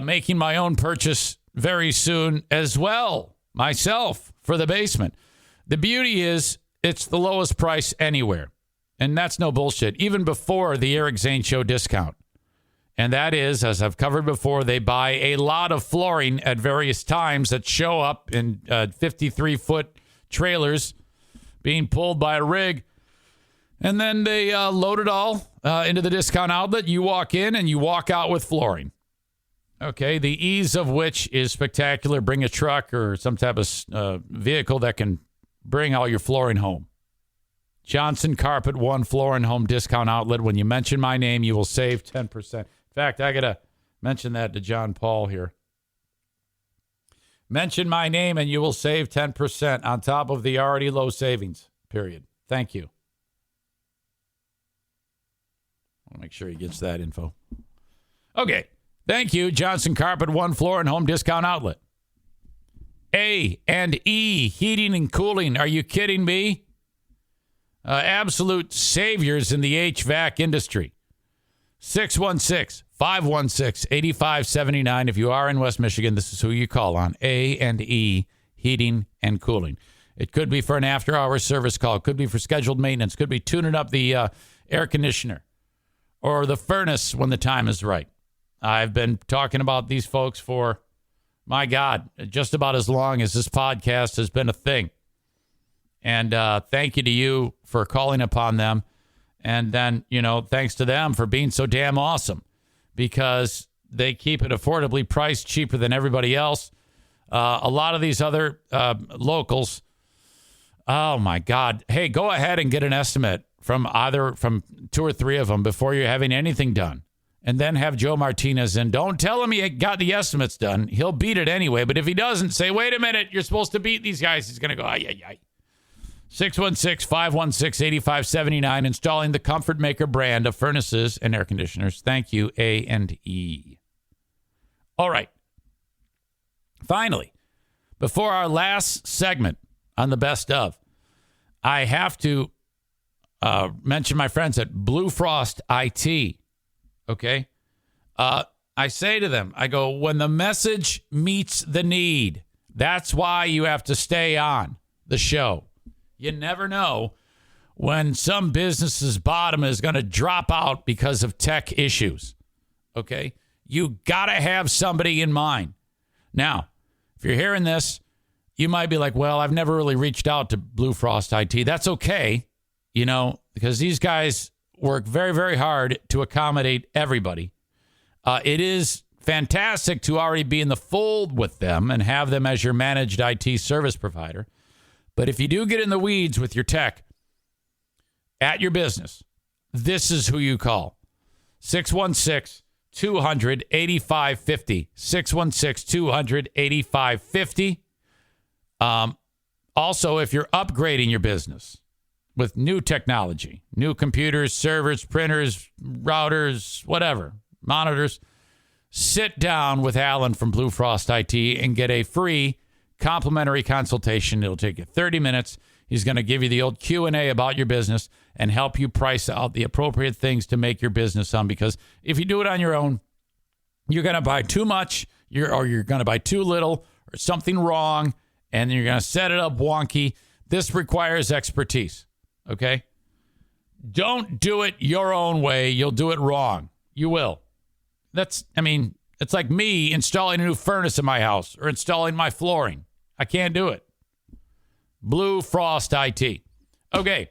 Making my own purchase very soon as well, myself, for the basement. The beauty is it's the lowest price anywhere. And that's no bullshit. Even before the Eric Zane Show discount. And that is, as I've covered before, they buy a lot of flooring at various times that show up in 53-foot trailers being pulled by a rig. And then they load it all into the discount outlet. You walk in and you walk out with flooring. Okay, the ease of which is spectacular. Bring a truck or some type of vehicle that can bring all your flooring home. Johnson Carpet 1 Floor and Home Discount Outlet. When you mention my name, you will save 10%. In fact, I got to mention that to John Paul here. Mention my name and you will save 10% on top of the already low savings, period. Thank you. I want to make sure he gets that info. Okay. Thank you, Johnson Carpet 1 Floor and Home Discount Outlet. A&E Heating and Cooling. Are you kidding me? Absolute saviors in the HVAC industry. 616-516-8579. If you are in West Michigan, this is who you call on. A&E Heating and Cooling. It could be for an after-hours service call. It could be for scheduled maintenance. It could be tuning up the air conditioner or the furnace when the time is right. I've been talking about these folks for, my God, just about as long as this podcast has been a thing. And thank you to you for calling upon them. And then, thanks to them for being so damn awesome. because they keep it affordably priced, cheaper than everybody else. A lot of these other locals, oh my God. Hey, go ahead and get an estimate from 2 or 3 of them before you're having anything done. And then have Joe Martinez in. Don't tell him he got the estimates done. He'll beat it anyway. But if he doesn't, say, wait a minute, you're supposed to beat these guys. He's going to go, ay. 616-516-8579, installing the Comfort Maker brand of furnaces and air conditioners. Thank you, A&E. All right. Finally, before our last segment on the best of, I have to mention my friends at Blue Frost IT. Okay? I say to them, I go, when the message meets the need, that's why you have to stay on the show. You never know when some business's bottom is going to drop out because of tech issues. Okay? You got to have somebody in mind. Now, if you're hearing this, you might be like, well, I've never really reached out to Blue Frost IT. That's okay, because these guys work very, very hard to accommodate everybody. It is fantastic to already be in the fold with them and have them as your managed IT service provider. But if you do get in the weeds with your tech at your business, this is who you call. 616-200-8550. 616-200-8550. Also, if you're upgrading your business with new technology, new computers, servers, printers, routers, whatever, monitors, sit down with Alan from Blue Frost IT and get a free complimentary consultation. It'll take you 30 minutes. He's going to give you the old Q&A about your business and help you price out the appropriate things to make your business on. Because if you do it on your own, you're going to buy too much, or you're going to buy too little, or something wrong, and you're going to set it up wonky. This requires expertise. Okay? Don't do it your own way. You'll do it wrong. You will. It's like me installing a new furnace in my house or installing my flooring. I can't do it. Blue Frost IT. Okay.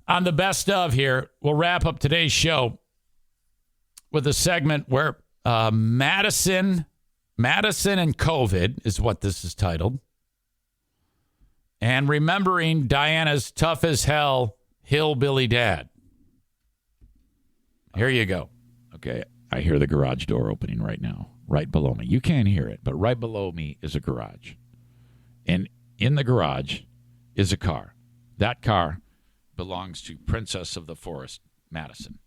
On the best of here, we'll wrap up today's show with a segment where Madison and COVID is what this is titled. And remembering Diana's tough as hell hillbilly dad. Here you go. Okay. I hear the garage door opening right now, right below me. You can't hear it, but right below me is a garage. And in the garage is a car. That car belongs to Princess of the Forest, Madison,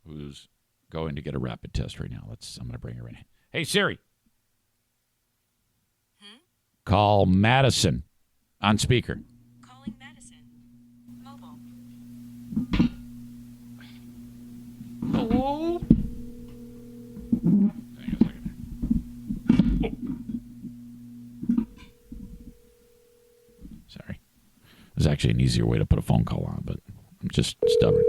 who's going to get a rapid test right now. I'm going to bring her in. Hey, Siri. Call Madison on speaker. Calling Madison. Mobile. Hello? Hang on a second. Sorry. There's actually an easier way to put a phone call on, but I'm just stubborn.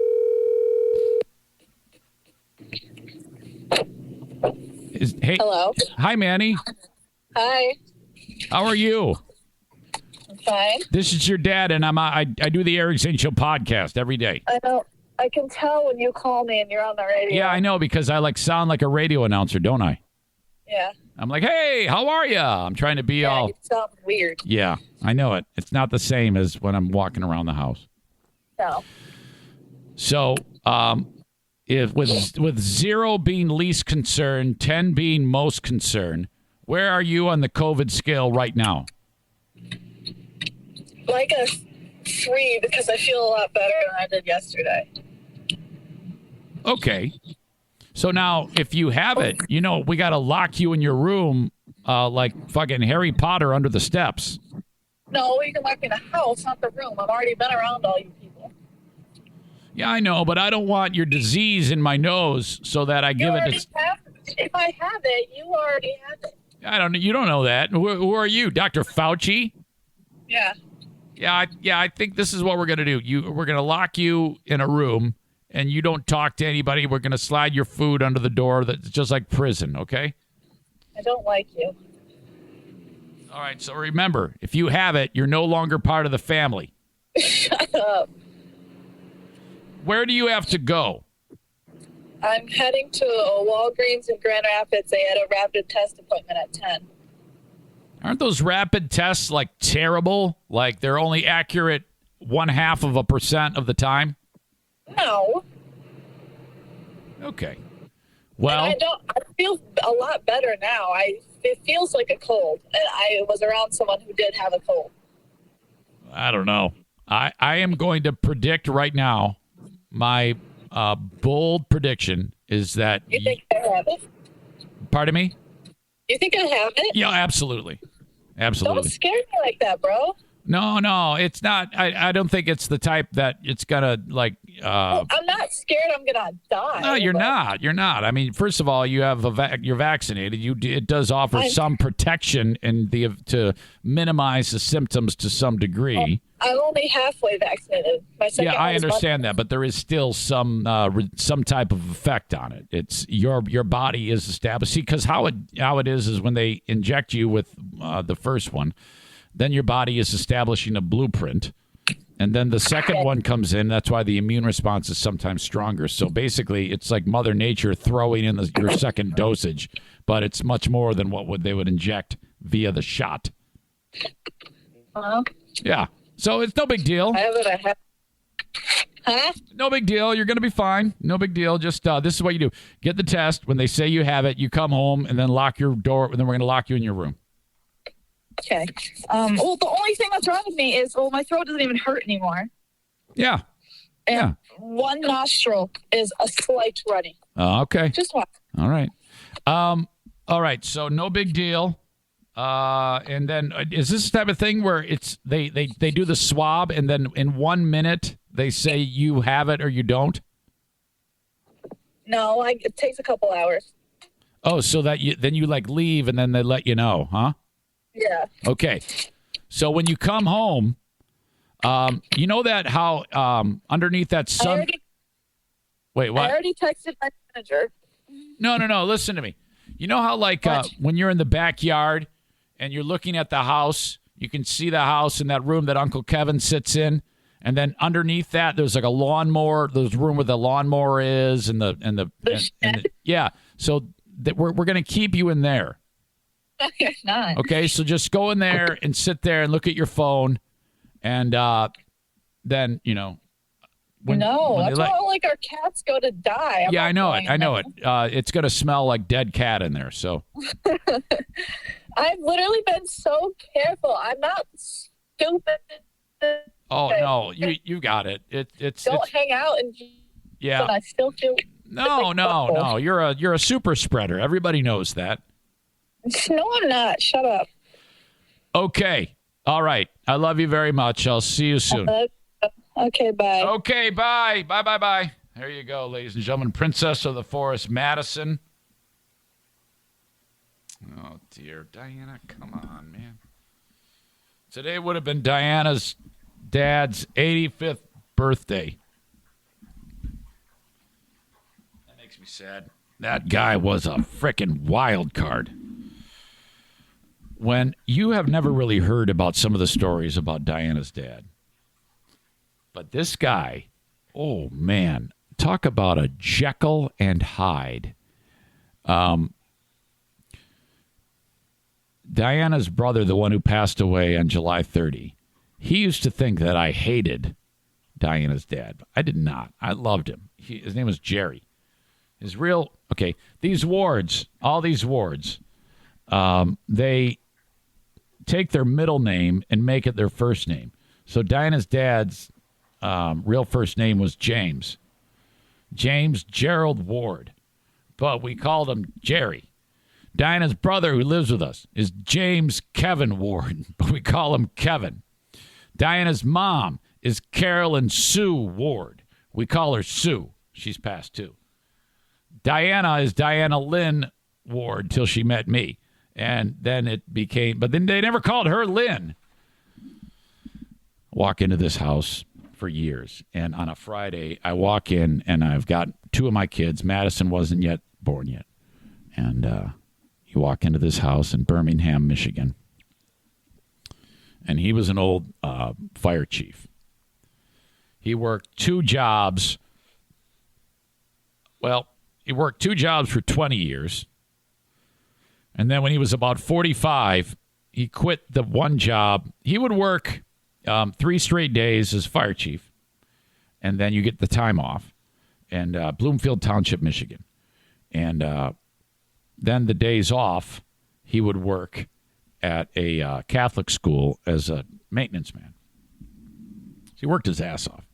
Hey. Hello. Hi, Manny. Hi. How are you? I'm fine. This is your dad, and I do the Eric Zane Show podcast every day. I know. I can tell when you call me and you're on the radio. Yeah, I know, because I sound like a radio announcer, don't I? Yeah. I'm like, hey, how are you? I'm trying to be all... You sound weird. Yeah, I know it. It's not the same as when I'm walking around the house. No. So, if with 0 being least concerned, 10 being most concerned, where are you on the COVID scale right now? Like a 3, because I feel a lot better than I did yesterday. Okay. So now, if you have it, we got to lock you in your room like fucking Harry Potter under the steps. No, you can lock me in the house, not the room. I've already been around all you people. Yeah, I know, but I don't want your disease in my nose so that I give it to... If I have it, you already have it. You don't know that. Who are you, Dr. Fauci? Yeah. Yeah, I think this is what we're going to do. We're going to lock you in a room, and you don't talk to anybody. We're going to slide your food under the door. That's just like prison, okay? I don't like you. All right, so remember, if you have it, you're no longer part of the family. Shut up. Where do you have to go? I'm heading to a Walgreens in Grand Rapids. They had a rapid test appointment at 10. Aren't those rapid tests like terrible? Like they're only accurate 0.5% of the time? No. Okay. Well, and I feel a lot better now. It feels like a cold. And I was around someone who did have a cold. I don't know. I am going to predict right now. My bold prediction is that. You think I have it? Pardon me? You think I have it? Yeah, absolutely. Absolutely. Don't scare me like that, bro. No, it's not. I don't think it's the type that it's gonna like. I'm not scared I'm gonna die. No, you're not. You're not. I mean, first of all, you have you're vaccinated. It does offer some protection and to minimize the symptoms to some degree. I'm only halfway vaccinated. My second Yeah, I understand that, but there is still some type of effect on it. It's your body is established. See, because how it is when they inject you with the first one. Then your body is establishing a blueprint. And then the second one comes in. That's why the immune response is sometimes stronger. So basically, it's like Mother Nature throwing in your second dosage. But it's much more than what they would inject via the shot. Yeah. So it's no big deal. Huh? No big deal. You're going to be fine. No big deal. Just this is what you do. Get the test. When they say you have it, you come home and then lock your door. And then we're going to lock you in your room. Okay. Well, the only thing that's wrong with me is, my throat doesn't even hurt anymore. Yeah. And one nostril is a slight running. Okay. Just one. All right. All right. So no big deal. And then is this the type of thing where it's they do the swab and then in 1 minute they say you have it or you don't? No, it takes a couple hours. Oh, so that you like leave and then they let you know, huh? Yeah. Okay. So when you come home, you know that how underneath that sun. Wait, what? I already texted my manager. No. Listen to me. You know how like when you're in the backyard and you're looking at the house, you can see the house in that room that Uncle Kevin sits in, and then underneath that there's like a lawnmower. There's room where the lawnmower is, and the yeah. So we're going to keep you in there. You're not. Okay, so just go in there and sit there and look at your phone, and then when that's why all like our cats go to die. I know it. It's gonna smell like dead cat in there. So I've literally been so careful. I'm not stupid. Oh no, you got it. It's hang out and yeah. I still feel no. You're a super spreader. Everybody knows that. No, I'm not. Shut up. Okay. All right. I love you very much. I'll see you soon. Okay, bye. Okay, bye. Bye. There you go, ladies and gentlemen. Princess of the Forest, Madison. Oh, dear. Diana, come on, man. Today would have been Diana's dad's 85th birthday. That makes me sad. That guy was a frickin' wild card. When you have never really heard about some of the stories about Diana's dad. But this guy, oh, man, talk about a Jekyll and Hyde. Diana's brother, the one who passed away on July 30, he used to think that I hated Diana's dad. I did not. I loved him. His name was Jerry. These wards, all these wards, they take their middle name and make it their first name. So Diana's dad's real first name was James Gerald Ward, but we called him Jerry. Diana's brother, who lives with us, is James Kevin Ward, but we call him Kevin. Diana's mom is Carolyn Sue Ward. We call her Sue. She's passed too. Diana is Diana Lynn Ward till she met me. And then it became, but then they never called her Lynn. Walk into this house for years. And on a Friday, I walk in and I've got two of my kids. Madison wasn't yet born yet. And you walk into this house in Birmingham, Michigan. And he was an old fire chief. He worked two jobs. Well, he worked 2 jobs for 20 years. And then when he was about 45, he quit the one job. He would work 3 straight days as fire chief, and then you get the time off. And Bloomfield Township, Michigan. And then the days off, he would work at a Catholic school as a maintenance man. So he worked his ass off.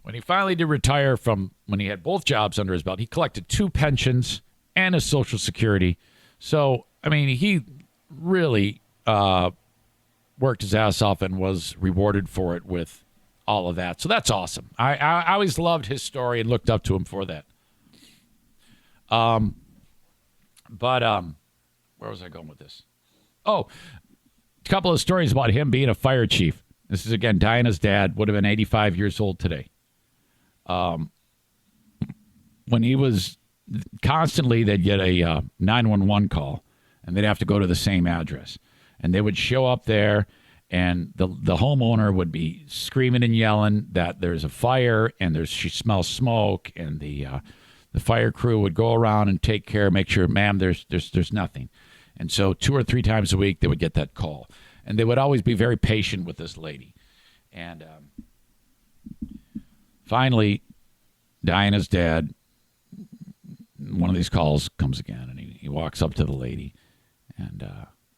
When he finally did retire from when he had both jobs under his belt, he collected 2 pensions and his Social Security. So, I mean, he really worked his ass off and was rewarded for it with all of that. So that's awesome. I always loved his story and looked up to him for that. But where was I going with this? Oh, a couple of stories about him being a fire chief. This is, again, Diana's dad, would have been 85 years old today. When he was constantly, they'd get a 911 call, and they'd have to go to the same address. And they would show up there, and the homeowner would be screaming and yelling that there's a fire, and she smells smoke, and the fire crew would go around and take care, make sure, ma'am, there's nothing. And so 2 or 3 times a week, they would get that call. And they would always be very patient with this lady. And finally, Diana's dad, one of these calls comes again, and he walks up to the lady, and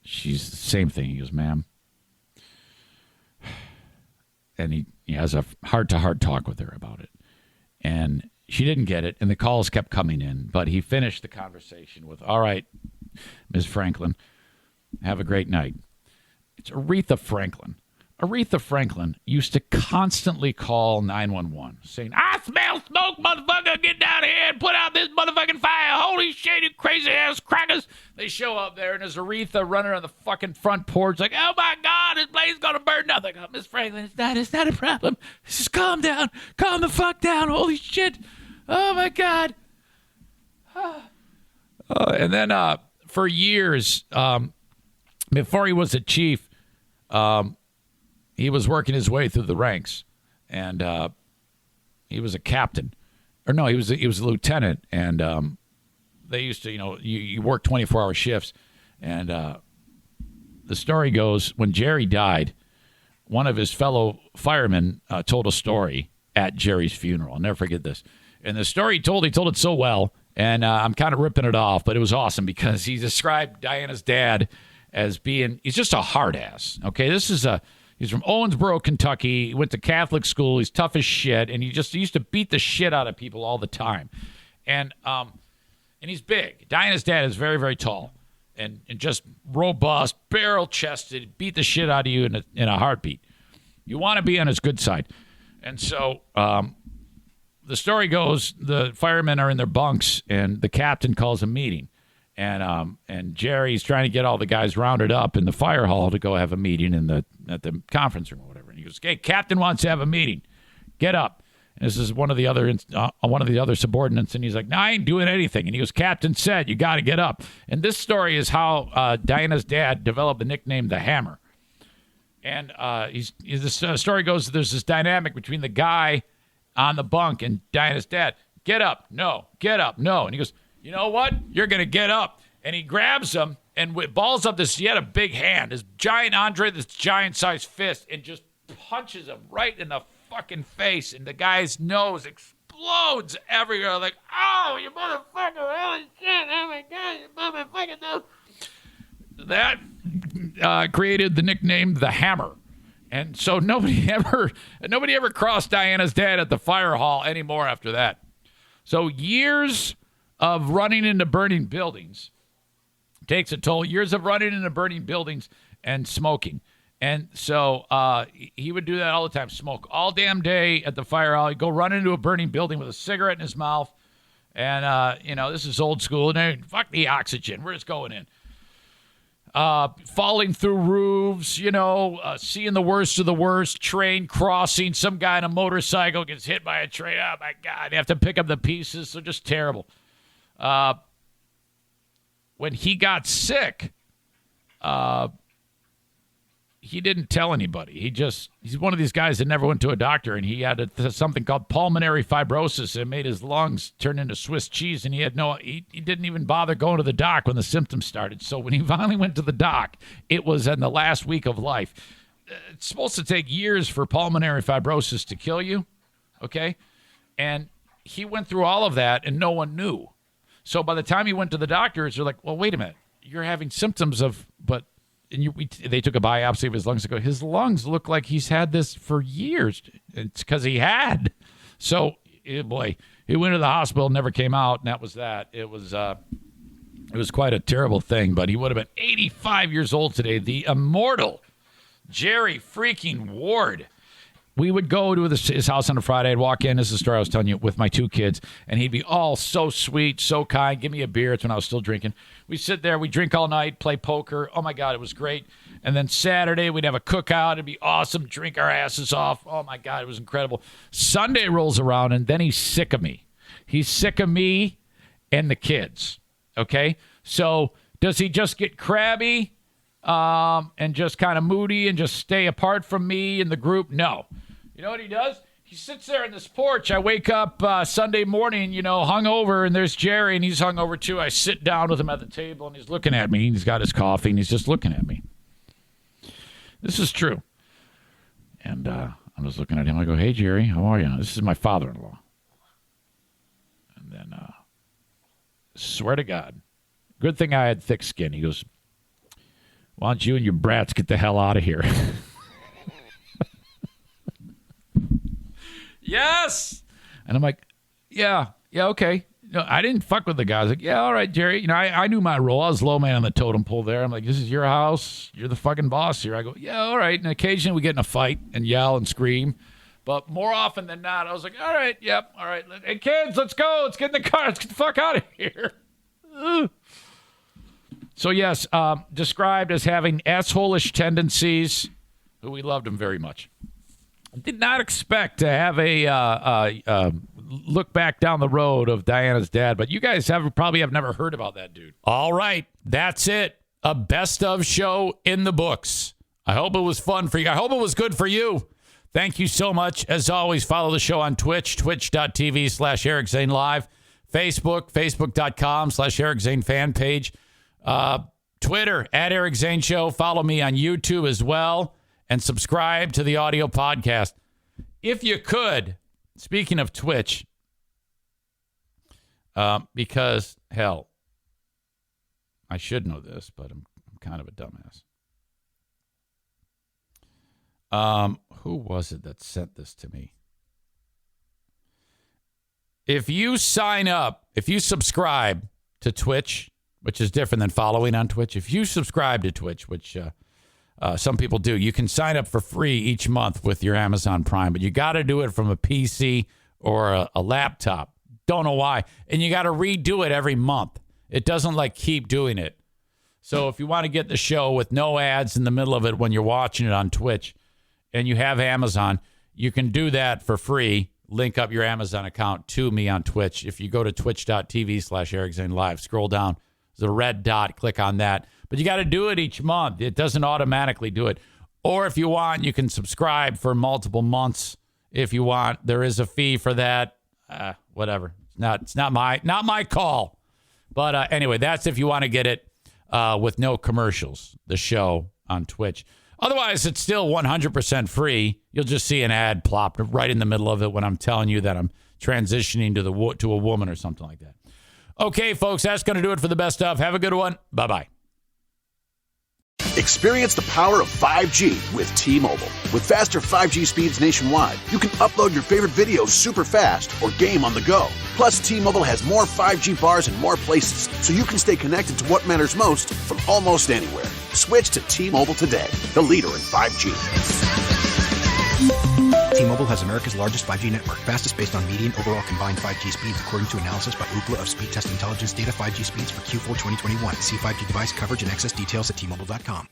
she's the same thing. He goes, ma'am. And he has a heart-to-heart talk with her about it. And she didn't get it, and the calls kept coming in. But he finished the conversation with, all right, Ms. Franklin, have a great night. It's Aretha Franklin. Aretha Franklin used to constantly call 911 saying, I smell smoke, motherfucker, get down here and put out this motherfucking fire. Holy shit, you crazy ass crackers. They show up there, and there's Aretha running on the fucking front porch like, oh my God, this place is going to burn nothing. Oh, Miss Franklin, it's not a problem. Just calm down. Calm the fuck down. Holy shit. Oh my God. And then for years, before he was a chief, he was working his way through the ranks, and he was a captain. Or no, he was a lieutenant, and they used to, you work 24-hour shifts. And the story goes, when Jerry died, one of his fellow firemen told a story at Jerry's funeral. I'll never forget this. And the story he told it so well, and I'm kind of ripping it off, but it was awesome because he described Diana's dad as being, he's just a hard ass. Okay, he's from Owensboro, Kentucky. He went to Catholic school. He's tough as shit, and he used to beat the shit out of people all the time. And he's big. Diana's dad is very, very tall and just robust, barrel-chested, beat the shit out of you in a heartbeat. You want to be on his good side. And so the story goes, the firemen are in their bunks, and the captain calls a meeting. And Jerry's trying to get all the guys rounded up in the fire hall to go have a meeting at the conference room or whatever. And he goes, "Hey, captain wants to have a meeting. Get up." And this is one of the other subordinates, and he's like, "No, I ain't doing anything." And he goes, "Captain said you got to get up." And this story is how Diana's dad developed the nickname the Hammer. And this story goes, there's this dynamic between the guy on the bunk and Diana's dad. Get up, no. Get up, no. And he goes, "You know what? You're going to get up." And he grabs him and balls up he had a big hand, this giant Andre, this giant-sized fist, and just punches him right in the fucking face. And the guy's nose explodes everywhere. Like, "Oh, you motherfucker. Holy shit. Oh, my God. You motherfucking nose." That created the nickname the Hammer. And so nobody ever crossed Diana's dad at the fire hall anymore after that. So years of running into burning buildings takes a toll. Years of running into burning buildings and smoking. And so he would do that all the time, smoke all damn day at the fire hall. He'd go run into a burning building with a cigarette in his mouth. And, this is old school. And fuck the oxygen. We're just going in. Falling through roofs, seeing the worst of the worst, train crossing, some guy on a motorcycle gets hit by a train. Oh, my God. You have to pick up the pieces. So just terrible. When he got sick, he didn't tell anybody. He's one of these guys that never went to a doctor, and he had something called pulmonary fibrosis. It made his lungs turn into Swiss cheese, and he didn't even bother going to the doc when the symptoms started. So when he finally went to the doc, it was in the last week of life. It's supposed to take years for pulmonary fibrosis to kill you, okay? And he went through all of that, and no one knew. So by the time he went to the doctors, they're like, well, wait a minute. You're having symptoms of, they took a biopsy of his lungs and go, his lungs look like he's had this for years. It's because he had. So, boy, he went to the hospital, never came out, and that was that. It was quite a terrible thing, but he would have been 85 years old today. The immortal Jerry freaking Ward. We would go to his house on a Friday. I'd walk in. This is the story I was telling you, with my 2 kids. And he'd be all so sweet, so kind. Give me a beer. It's when I was still drinking. We sit there. We drink all night, play poker. Oh, my God, it was great. And then Saturday, we'd have a cookout. It'd be awesome. Drink our asses off. Oh, my God, it was incredible. Sunday rolls around, and then he's sick of me. He's sick of me and the kids. Okay? So does he just get crabby and just kind of moody and just stay apart from me and the group? No. You know what he does? He sits there on this porch. I wake up Sunday morning, hungover, and there's Jerry, and he's hungover too. I sit down with him at the table, and he's looking at me. He's got his coffee, and he's just looking at me. This is true. And I was looking at him. I go, hey, Jerry, how are you? This is my father-in-law. And then, swear to God, good thing I had thick skin. He goes, why don't you and your brats get the hell out of here? Yes. And I'm like, yeah, okay. No, I didn't fuck with the guy. I was like, yeah, all right, Jerry. I knew my role. I was low man on the totem pole there. I'm like, this is your house. You're the fucking boss here. I go, yeah, all right. And occasionally we get in a fight and yell and scream. But more often than not, I was like, all right, yep, all right. Hey, kids, let's go. Let's get in the car. Let's get the fuck out of here. So, yes, described as having asshole-ish tendencies. We loved him very much. Did not expect to have a look back down the road of Diana's dad, but you guys probably have never heard about that dude. All right, that's it. A best of show in the books. I hope it was fun for you. I hope it was good for you. Thank you so much. As always, follow the show on Twitch, twitch.tv/Eric Zane Live, Facebook, facebook.com/Eric Zane fan page, Twitter @Eric Zane Show. Follow me on YouTube as well. And subscribe to the audio podcast. If you could, speaking of Twitch, because, hell, I should know this, but I'm kind of a dumbass. Who was it that sent this to me? If you sign up, if you subscribe to Twitch, which is different than following on Twitch, if you subscribe to Twitch, which... some people do. You can sign up for free each month with your Amazon Prime, but you got to do it from a PC or a laptop. Don't know why. And you got to redo it every month. It doesn't keep doing it. So if you want to get the show with no ads in the middle of it when you're watching it on Twitch and you have Amazon, you can do that for free. Link up your Amazon account to me on Twitch. If you go to twitch.tv/Eric Zane Live, scroll down. There's a red dot. Click on that. But you got to do it each month. It doesn't automatically do it. Or if you want, you can subscribe for multiple months if you want. There is a fee for that. Whatever. It's not my call. But anyway, that's if you want to get it with no commercials, the show on Twitch. Otherwise, it's still 100% free. You'll just see an ad plopped right in the middle of it when I'm telling you that I'm transitioning to a woman or something like that. Okay, folks, that's going to do it for the best of. Have a good one. Bye-bye. Experience the power of 5G with T-Mobile. With faster 5G speeds nationwide, you can upload your favorite videos super fast or game on the go. Plus, T-Mobile has more 5G bars in more places, so you can stay connected to what matters most from almost anywhere. Switch to T-Mobile today, the leader in 5G. T-Mobile has America's largest 5G network, fastest based on median overall combined 5G speeds, according to analysis by Ookla of Speed Test Intelligence data. 5G speeds for Q4 2021. See 5G device coverage and access details at T-Mobile.com.